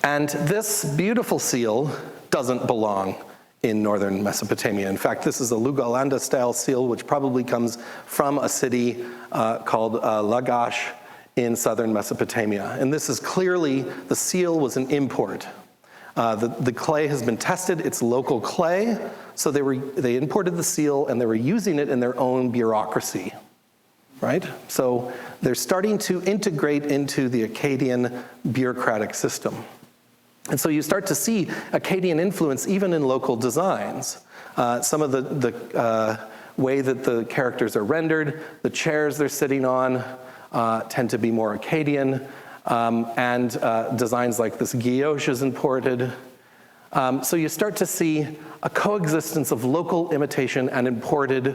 And this beautiful seal doesn't belong in northern Mesopotamia. In fact, this is a Lugalanda-style seal, which probably comes from a city called Lagash in southern Mesopotamia. And this is clearly, the seal was an import. The clay has been tested, it's local clay, so they imported the seal and they were using it in their own bureaucracy, right? So they're starting to integrate into the Akkadian bureaucratic system. And so you start to see Akkadian influence even in local designs. Some of the way that the characters are rendered, the chairs they're sitting on tend to be more Akkadian. And designs like this guilloche is imported. So you start to see a coexistence of local imitation and imported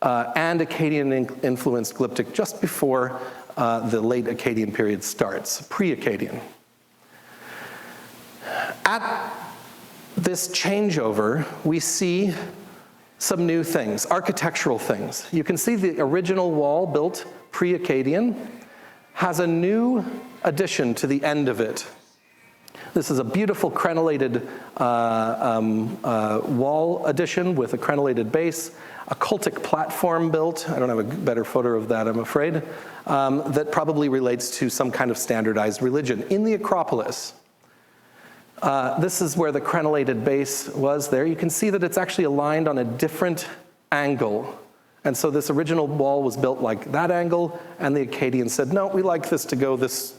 and Akkadian-influenced glyptic just before the late Akkadian period starts, pre-Akkadian. At this changeover, we see some new things, architectural things. You can see the original wall built pre-Akkadian has a new addition to the end of it. This is a beautiful crenellated wall addition with a crenellated base, a cultic platform built. I don't have a better photo of that, I'm afraid, that probably relates to some kind of standardized religion. In the Acropolis, this is where the crenellated base was there. You can see that it's actually aligned on a different angle. And so this original wall was built like that angle, and the Akkadians said, no, we like this to go this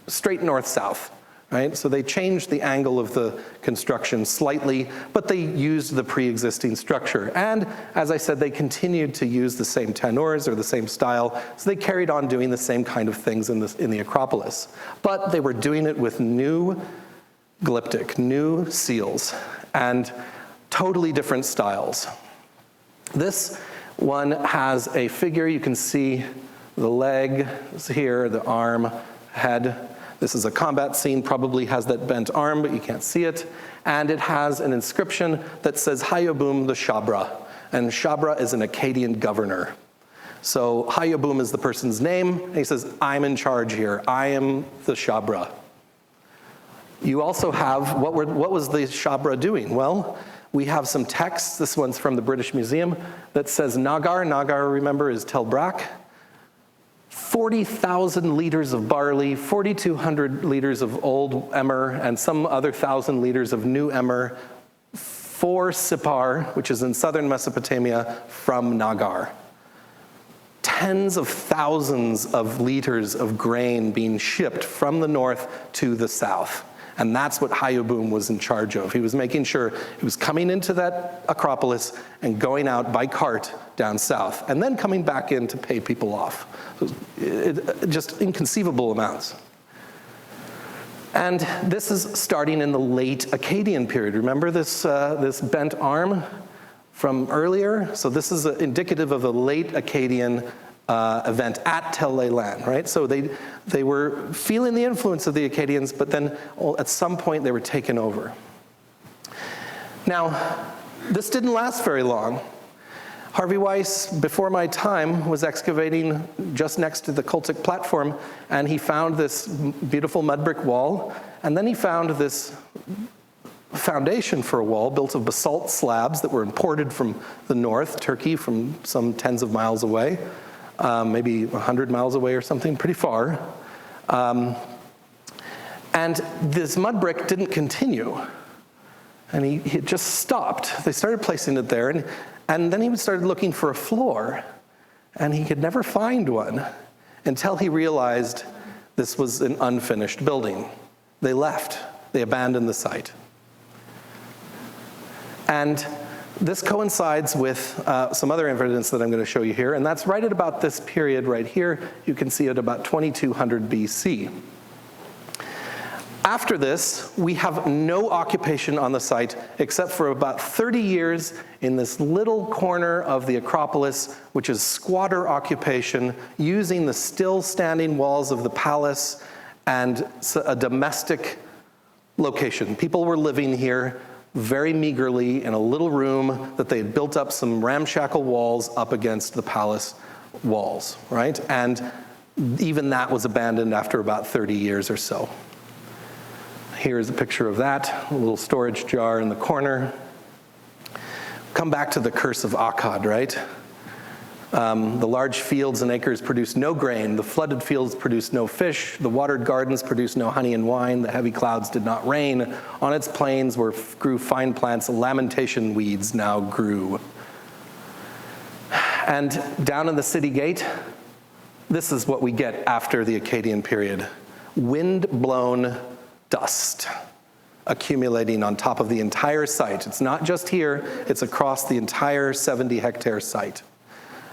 straight north-south, right? So they changed the angle of the construction slightly, but they used the pre-existing structure. And as I said, they continued to use the same tenors or the same style, so they carried on doing the same kind of things in the Acropolis. But they were doing it with new glyptic, new seals, and totally different styles. This one has a figure. You can see the leg is here, the arm, head. This is a combat scene, probably has that bent arm, but you can't see it. And it has an inscription that says Hayabum the Shabra. And Shabra is an Akkadian governor. So Hayabum is the person's name, and he says, I'm in charge here. I am the Shabra. You also have, what was the Shabra doing? Well, we have some texts. This one's from the British Museum that says Nagar. Nagar, remember, is Tel Brak. 40,000 liters of barley, 4,200 liters of old emmer, and some other 1,000 liters of new emmer, 4 Sipar, which is in southern Mesopotamia, from Nagar. Tens of thousands of liters of grain being shipped from the north to the south. And that's what Hayabum was in charge of. He was making sure he was coming into that Acropolis and going out by cart down south, and then coming back in to pay people off. Just inconceivable amounts. And this is starting in the late Akkadian period. Remember this bent arm from earlier? So this is indicative of a late Akkadian event at Tel Leilan, right? So they were feeling the influence of the Akkadians, but then at some point they were taken over. Now, this didn't last very long. Harvey Weiss, before my time, was excavating just next to the cultic platform, and he found this beautiful mud brick wall, and then he found this foundation for a wall built of basalt slabs that were imported from the north, Turkey, from some tens of miles away. Maybe 100 miles away or something, pretty far. And this mud brick didn't continue. And he just stopped. They started placing it there, and then he started looking for a floor, and he could never find one until he realized this was an unfinished building. They left. They abandoned the site. And this coincides with some other evidence that I'm going to show you here, and that's right at about this period right here. You can see it about 2200 BC. After this, we have no occupation on the site except for about 30 years in this little corner of the Acropolis, which is squatter occupation, using the still standing walls of the palace and a domestic location. People were living here very meagerly in a little room that they had built up some ramshackle walls up against the palace walls, right? And even that was abandoned after about 30 years or so. Here's a picture of that, a little storage jar in the corner. Come back to the curse of Akkad, right? The large fields and acres produced no grain. The flooded fields produced no fish. The watered gardens produced no honey and wine. The heavy clouds did not rain. On its plains where grew fine plants, lamentation weeds now grew. And down in the city gate, this is what we get after the Akkadian period. Wind-blown dust accumulating on top of the entire site. It's not just here, it's across the entire 70-hectare site.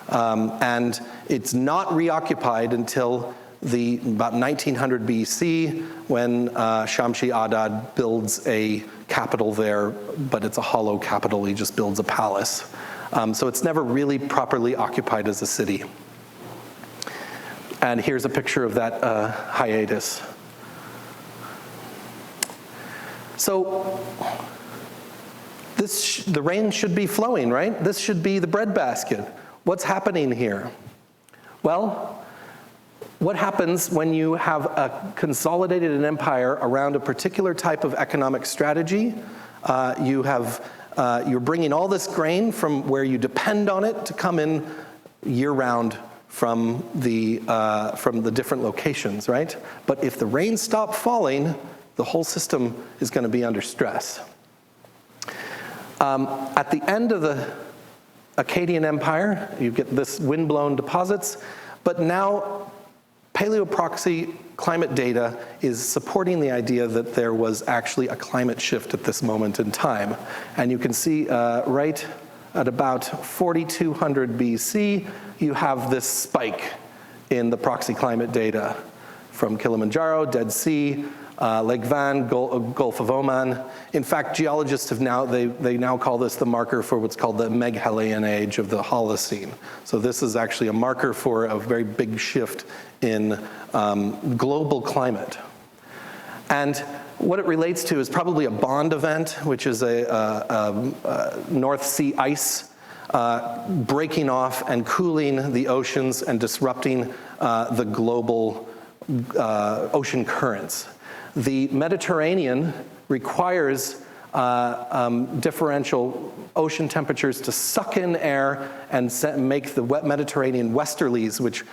And it's not reoccupied until about 1900 BC when Shamshi-Adad builds a capital there, but it's a hollow capital. He just builds a palace. So it's never really properly occupied as a city. And here's a picture of that hiatus. So the rain should be flowing, right? This should be the breadbasket. What's happening here? Well, what happens when you have consolidated an empire around a particular type of economic strategy? You're bringing all this grain from where you depend on it to come in year-round from the different locations, right? But if the rains stop falling, the whole system is going to be under stress. At the end of the Akkadian Empire, you get this wind-blown deposits, but now paleoproxy climate data is supporting the idea that there was actually a climate shift at this moment in time. And you can see right at about 4200 BC, you have this spike in the proxy climate data from Kilimanjaro, Dead Sea, Lake Van, Gulf of Oman. In fact, geologists have now, they now call this the marker for what's called the Meghalayan age of the Holocene. So this is actually a marker for a very big shift in global climate. And what it relates to is probably a bond event, which is a North Sea ice breaking off and cooling the oceans and disrupting the global ocean currents. The Mediterranean requires differential ocean temperatures to suck in air and make the wet Mediterranean westerlies, which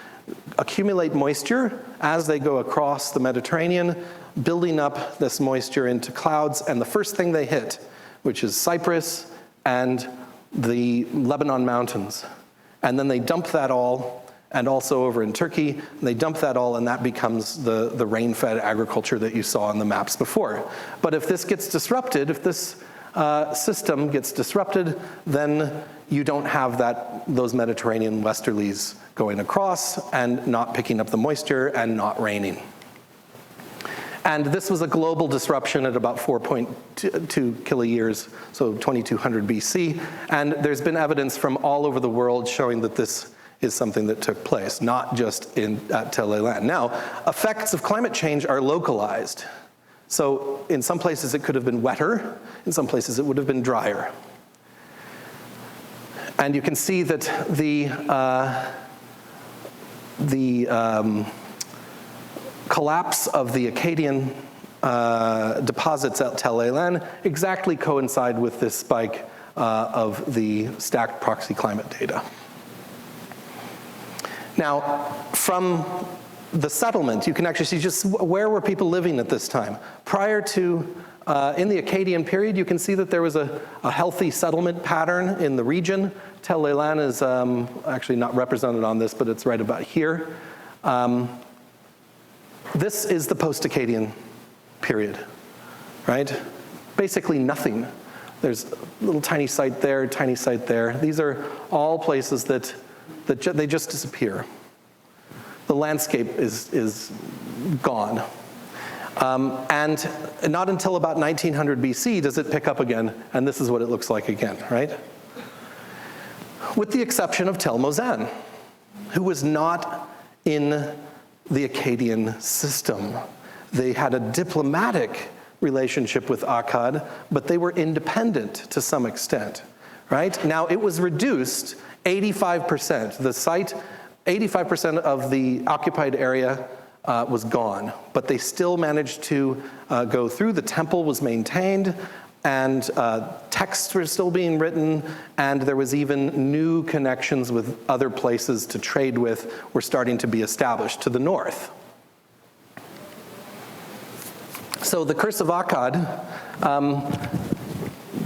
accumulate moisture as they go across the Mediterranean, building up this moisture into clouds, and the first thing they hit, which is Cyprus and the Lebanon mountains. And then they dump that all, and also over in Turkey, and they dump that all, and that becomes the rain-fed agriculture that you saw on the maps before. But if this gets disrupted, if this system gets disrupted, then you don't have those Mediterranean westerlies going across and not picking up the moisture and not raining. And this was a global disruption at about 4.2 kiloyears, so 2200 BC. And there's been evidence from all over the world showing that this is something that took place, not just at Tel Eilan. Now, effects of climate change are localized. So in some places it could have been wetter, in some places it would have been drier. And you can see that the collapse of the Akkadian deposits at Tel Eilan exactly coincide with this spike of the stacked proxy climate data. Now, from the settlement, you can actually see just where were people living at this time. Prior to, in the Akkadian period, you can see that there was a healthy settlement pattern in the region. Tel Eilan is actually not represented on this, but it's right about here. This is the post-Akkadian period, right? Basically nothing. There's a little tiny site there, tiny site there. These are all places that they just disappear. The landscape is gone. And not until about 1900 BC does it pick up again, and this is what it looks like again, right? With the exception of Tel Mozan, who was not in the Akkadian system. They had a diplomatic relationship with Akkad, but they were independent to some extent, right? Now, it was reduced 85%. The site, 85% of the occupied area was gone, but they still managed to go through. The temple was maintained, and texts were still being written, and there was even new connections with other places to trade with were starting to be established to the north. So the curse of Akkad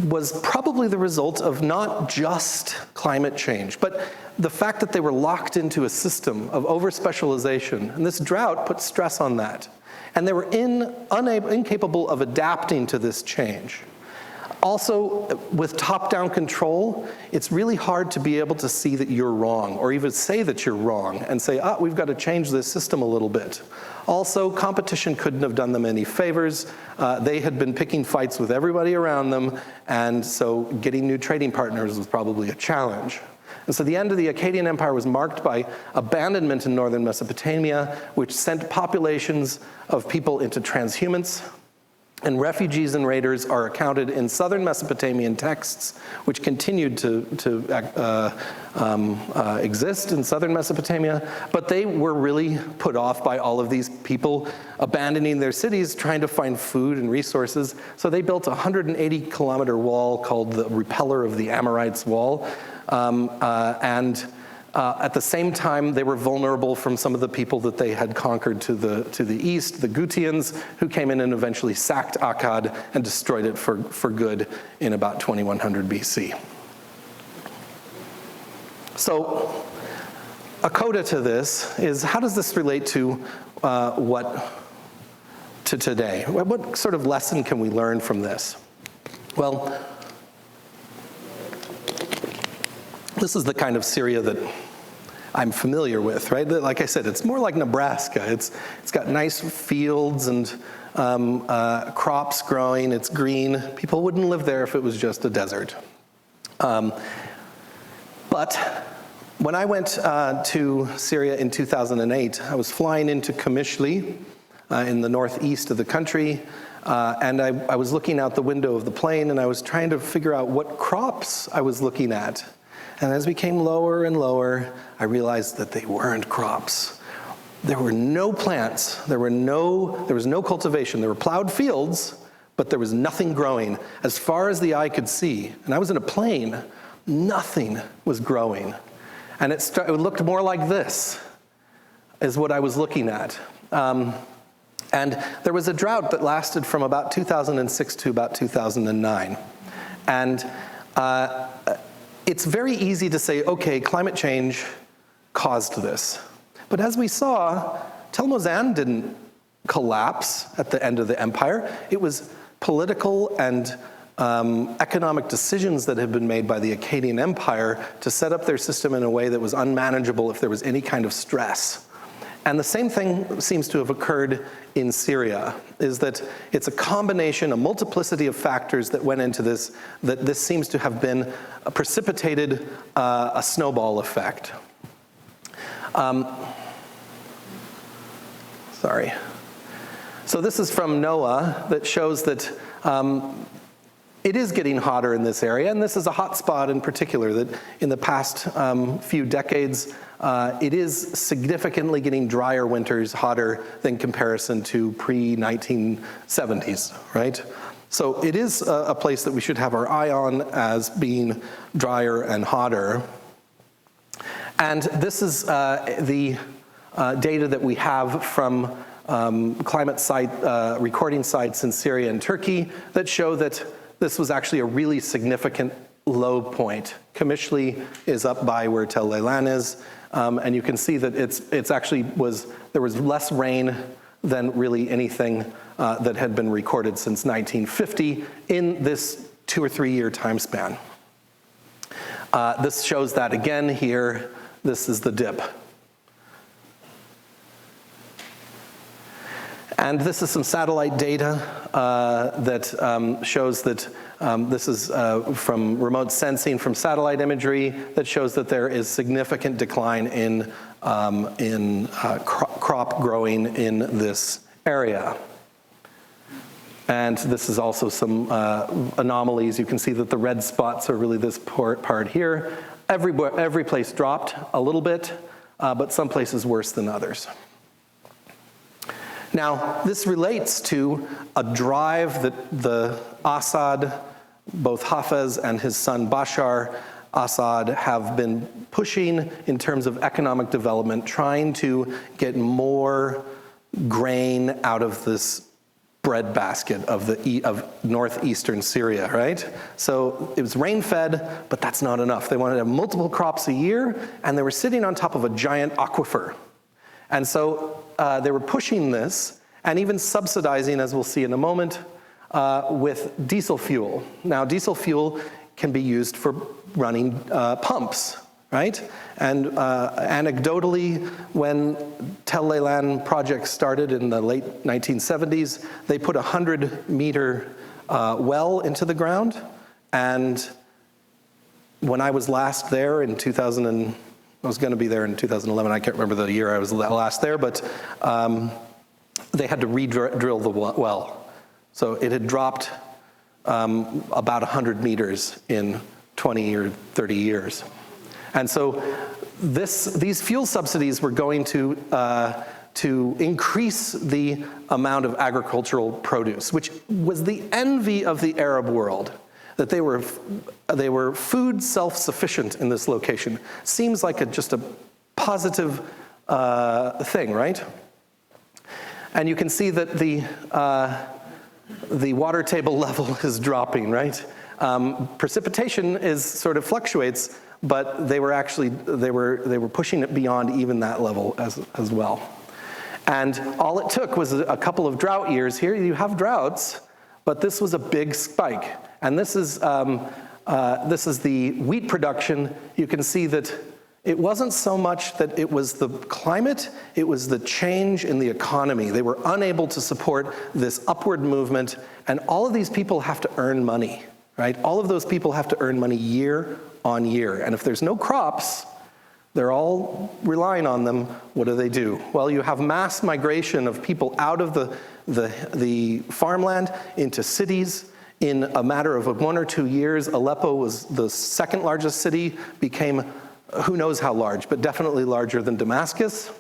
was probably the result of not just climate change, but the fact that they were locked into a system of over-specialization, and this drought put stress on that. And they were incapable of adapting to this change. Also, with top-down control, it's really hard to be able to see that you're wrong, or even say that you're wrong, and say, we've got to change this system a little bit. Also, competition couldn't have done them any favors. They had been picking fights with everybody around them, and so getting new trading partners was probably a challenge. And so the end of the Akkadian Empire was marked by abandonment in northern Mesopotamia, which sent populations of people into transhumance. And refugees and raiders are accounted in southern Mesopotamian texts, which continued to exist in southern Mesopotamia, but they were really put off by all of these people abandoning their cities, trying to find food and resources. So they built a 180-kilometer wall called the Repeller of the Amorites Wall, at the same time, they were vulnerable from some of the people that they had conquered to the east, the Gutians, who came in and eventually sacked Akkad and destroyed it for good in about 2100 BC. So a coda to this is, how does this relate to today? What sort of lesson can we learn from this? Well, this is the kind of Syria that I'm familiar with, right? Like I said, it's more like Nebraska. It's got nice fields and crops growing. It's green. People wouldn't live there if it was just a desert. But when I went to Syria in 2008, I was flying into Qamishli in the northeast of the country, and I was looking out the window of the plane, and I was trying to figure out what crops I was looking at. And as we came lower and lower, I realized that they weren't crops. There were no plants. There was no cultivation. There were plowed fields, but there was nothing growing. As far as the eye could see, and I was in a plane, nothing was growing. And it looked more like this, is what I was looking at. And there was a drought that lasted from about 2006 to about 2009. And it's very easy to say, okay, climate change caused this. But as we saw, Tel Mosan didn't collapse at the end of the empire. It was political and economic decisions that had been made by the Akkadian Empire to set up their system in a way that was unmanageable if there was any kind of stress. And the same thing seems to have occurred in Syria, is that it's a combination, a multiplicity of factors that went into this, that this seems to have been precipitated a snowball effect. Sorry. So this is from NOAA that shows that it is getting hotter in this area, and this is a hot spot in particular that in the past few decades, it is significantly getting drier winters, hotter than comparison to pre-1970s, right? So it is a place that we should have our eye on as being drier and hotter. And this is the data that we have from climate site recording sites in Syria and Turkey that show that this was actually a really significant low point. Qamishli is up by where Tel Leilan is, and you can see that it's actually there was less rain than really anything that had been recorded since 1950 in this 2 or 3 year time span. This shows that again here. This is the dip. And this is some satellite data that shows that this is from remote sensing from satellite imagery that shows that there is significant decline in crop growing in this area. And this is also some anomalies. You can see that the red spots are really this part here. Every place dropped a little bit, but some places worse than others. Now, this relates to a drive that the Assad, both Hafez and his son Bashar Assad, have been pushing in terms of economic development, trying to get more grain out of this breadbasket of northeastern Syria, right? So it was rain-fed, but that's not enough. They wanted to have multiple crops a year, and they were sitting on top of a giant aquifer. And so they were pushing this and even subsidizing, as we'll see in a moment, with diesel fuel. Now, diesel fuel can be used for running pumps, right? And anecdotally, when Tel Leilan project started in the late 1970s, they put a 100-meter well into the ground. And when I was last there in 2000, I was going to be there in 2011. I can't remember the year I was last there, but they had to re-drill the well So it had dropped about 100 meters in 20 or 30 years. And so these fuel subsidies were going to increase the amount of agricultural produce, which was the envy of the Arab world, that they were food self-sufficient in this location. Seems like just a positive thing, right? And you can see that the water table level is dropping, right? Precipitation sort of fluctuates, but they were pushing it beyond even that level as well. And all it took was a couple of drought years. Here you have droughts, but this was a big spike. And this is the wheat production. You can see that it wasn't so much that it was the climate, it was the change in the economy. They were unable to support this upward movement, and all of these people have to earn money, right? All of those people have to earn money year on year. And if there's no crops, they're all relying on them. What do? Well, you have mass migration of people out of the farmland into cities. In a matter of 1 or 2 years, Aleppo was the second largest city, became who knows how large, but definitely larger than Damascus.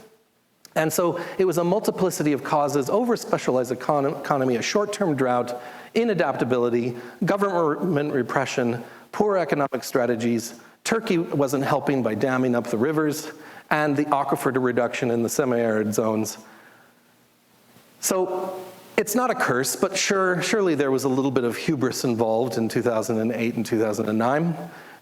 And so it was a multiplicity of causes: over-specialized economy, a short-term drought, inadaptability, government repression, poor economic strategies. Turkey wasn't helping by damming up the rivers, and the aquifer reduction in the semi-arid zones. So it's not a curse, but surely there was a little bit of hubris involved in 2008 and 2009.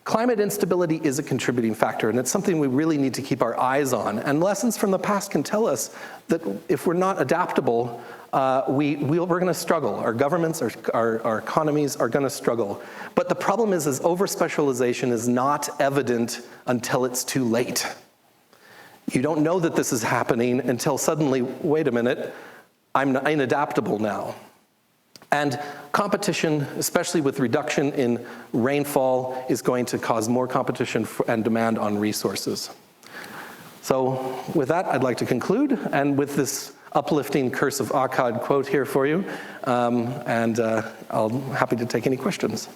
Climate instability is a contributing factor, and it's something we really need to keep our eyes on. And lessons from the past can tell us that if we're not adaptable, we're going to struggle. Our governments, our economies are going to struggle. But the problem is over-specialization is not evident until it's too late. You don't know that this is happening until suddenly, wait a minute, I'm inadaptable now. And competition, especially with reduction in rainfall, is going to cause more competition and demand on resources. So with that, I'd like to conclude, and with this uplifting Curse of Akkad quote here for you, and I'm happy to take any questions.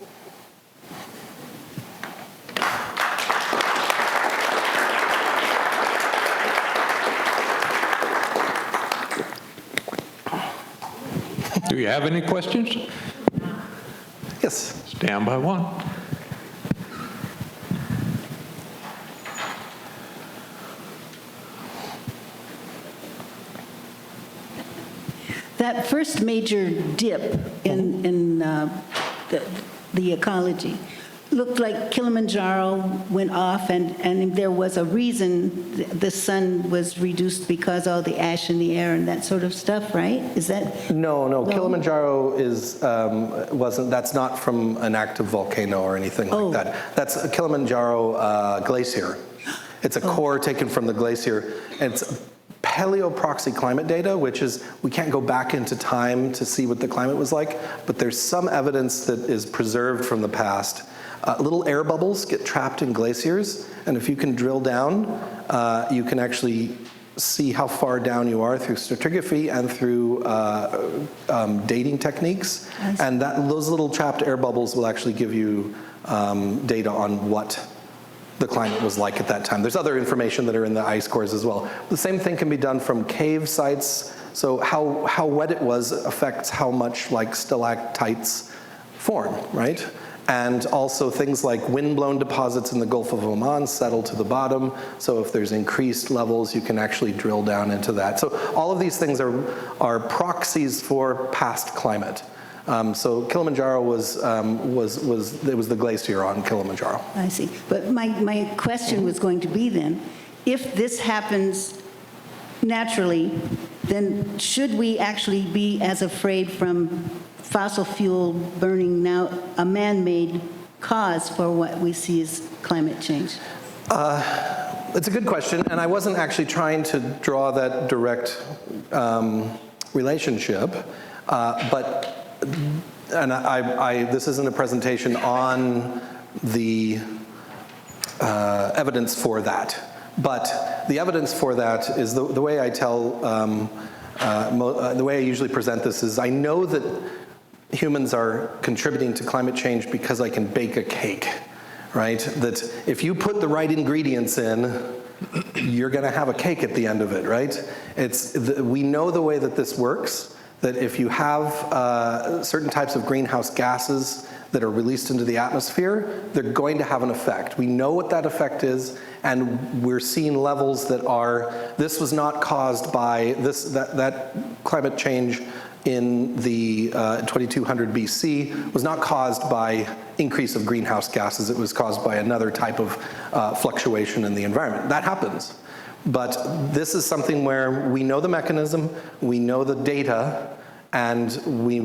Do you have any questions? Yes. Stand by one. That first major dip in the ecology looked like Kilimanjaro went off, and there was a reason the sun was reduced because all the ash in the air and that sort of stuff, right? Is that? No. Kilimanjaro wasn't. That's not from an active volcano or anything like that. That's a Kilimanjaro glacier. It's a core taken from the glacier, and it's paleoproxy climate data, which is, we can't go back into time to see what the climate was like, but there's some evidence that is preserved from the past. Little air bubbles get trapped in glaciers, and if you can drill down, you can actually see how far down you are through stratigraphy and through dating techniques. And those little trapped air bubbles will actually give you data on what the climate was like at that time. There's other information that are in the ice cores as well. The same thing can be done from cave sites. So how wet it was affects how much like stalactites form, right? And also things like wind-blown deposits in the Gulf of Oman settle to the bottom. So if there's increased levels, you can actually drill down into that. So all of these things are proxies for past climate. So Kilimanjaro was the glacier on Kilimanjaro. I see. But my question was going to be then, if this happens naturally, then should we actually be as afraid from fossil fuel burning now a man-made cause for what we see as climate change? It's a good question, and I wasn't actually trying to draw that direct relationship, this isn't a presentation on the evidence for that, but the evidence for that is the way I tell, the way I usually present this is I know that humans are contributing to climate change because I can bake a cake, right? That if you put the right ingredients in, you're going to have a cake at the end of it, right? We know the way that this works, that if you have certain types of greenhouse gases that are released into the atmosphere, they're going to have an effect. We know what that effect is, and we're seeing levels that are, this was not caused by that climate change in the 2200 BC was not caused by increase of greenhouse gases. It was caused by another type of fluctuation in the environment. That happens. But this is something where we know the mechanism, we know the data, and we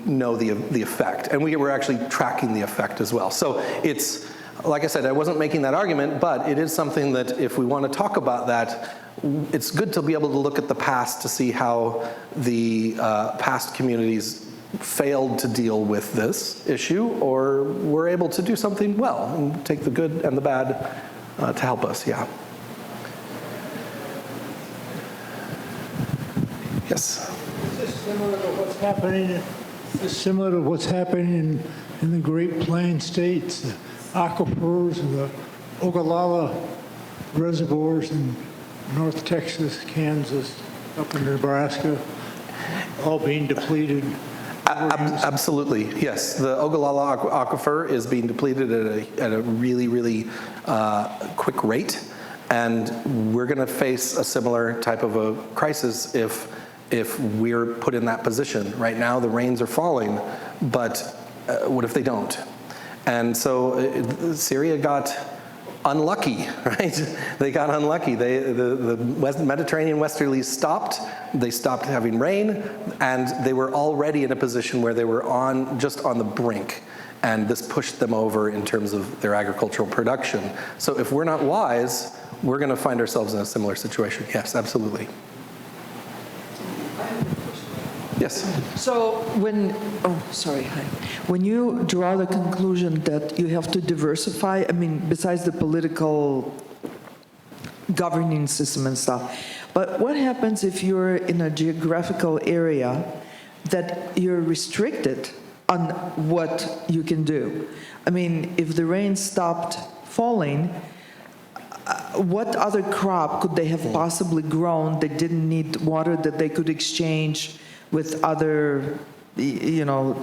know the effect. And we're actually tracking the effect as well. So it's, like I said, I wasn't making that argument, but it is something that if we want to talk about that, it's good to be able to look at the past to see how the past communities failed to deal with this issue, or were able to do something well and take the good and the bad to help us, yeah. Yes? Is this similar to what's happening, in the Great Plains states, the aquifers and the Ogallala reservoirs in North Texas, Kansas, up in Nebraska, all being depleted? Absolutely, yes. The Ogallala aquifer is being depleted at a really, really quick rate, and we're going to face a similar type of a crisis if we're put in that position. Right now, the rains are falling, but what if they don't? And so Syria got unlucky, right? They got unlucky. The Mediterranean westerlies stopped. They stopped having rain, and they were already in a position where they were just on the brink. And this pushed them over in terms of their agricultural production. So if we're not wise, we're going to find ourselves in a similar situation. Yes, absolutely. Yes. So when you draw the conclusion that you have to diversify, I mean, besides the political governing system and stuff, but what happens if you're in a geographical area that you're restricted on what you can do? I mean, if the rain stopped falling, what other crop could they have possibly grown that didn't need water that they could exchange with other,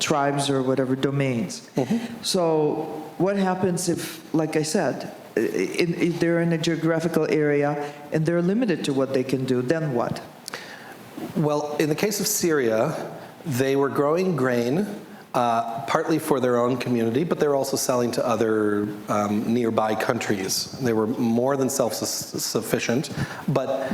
tribes or whatever domains? Mm-hmm. So what happens if, like I said, if they're in a geographical area and they're limited to what they can do, then what? Well, in the case of Syria, they were growing grain, partly for their own community, but they were also selling to other nearby countries. They were more than self-sufficient, but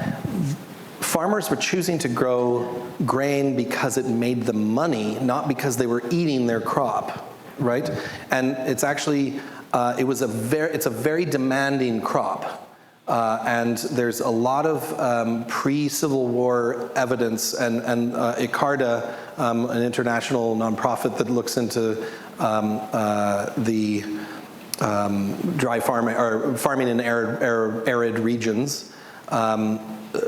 farmers were choosing to grow grain because it made them money, not because they were eating their crop, right? And it's actually, it's a very demanding crop. And there's a lot of pre-Civil War evidence, and ICARDA, an international nonprofit that looks into the dry farming or farming in arid regions,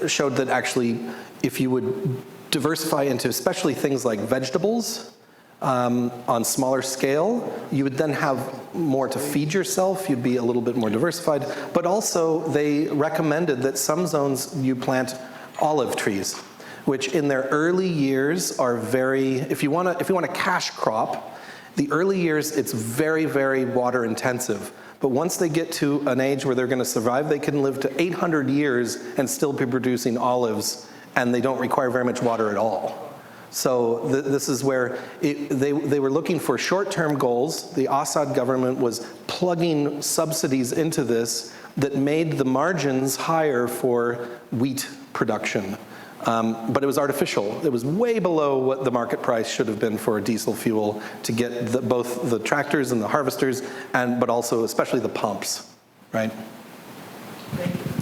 showed that actually if you would diversify into especially things like vegetables on smaller scale, you would then have more to feed yourself, you'd be a little bit more diversified, but also they recommended that some zones you plant olive trees, which in their early years are very, if you want a cash crop, the early years it's very, very water intensive. But once they get to an age where they're going to survive, they can live to 800 years and still be producing olives, and they don't require very much water at all. So this is where they were looking for short-term goals. The Assad government was plugging subsidies into this that made the margins higher for wheat production. But it was artificial. It was way below what the market price should have been for diesel fuel to get both the tractors and the harvesters, but also especially the pumps, right?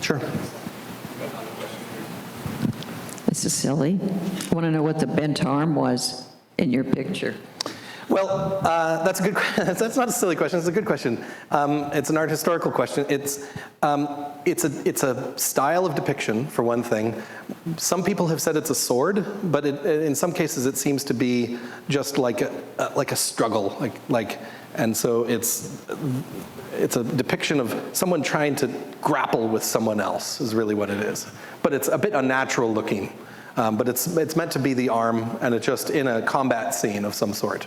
Sure. This is silly. I want to know what the bent arm was in your picture. Well, that's a good. That's not a silly question. It's a good question. It's an art historical question. It's a style of depiction, for one thing. Some people have said it's a sword, but in some cases it seems to be just like a struggle, and so it's a depiction of someone trying to grapple with someone else is really what it is. But it's a bit unnatural looking. But it's meant to be the arm, and it's just in a combat scene of some sort.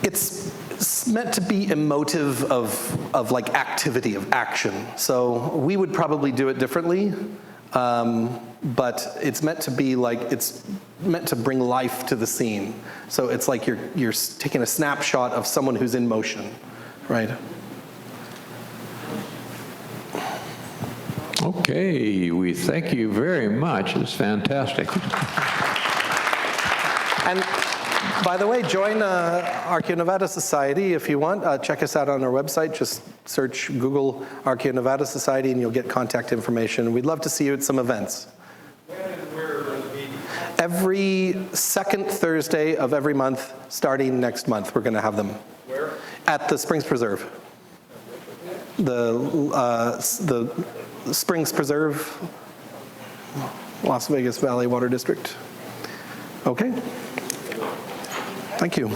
It's meant to be emotive of like activity, of action. So we would probably do it differently, but it's meant to be like, it's meant to bring life to the scene. So it's like you're taking a snapshot of someone who's in motion, right? Okay, we thank you very much. It's fantastic. And by the way, join Archeo-Nevada Society if you want. Check us out on our website. Just search Google Archeo-Nevada Society and you'll get contact information. We'd love to see you at some events. When and where are those meetings? Every second Thursday of every month, starting next month, we're going to have them. Where? At the Springs Preserve. The Springs Preserve, Las Vegas Valley Water District. Okay. Thank you.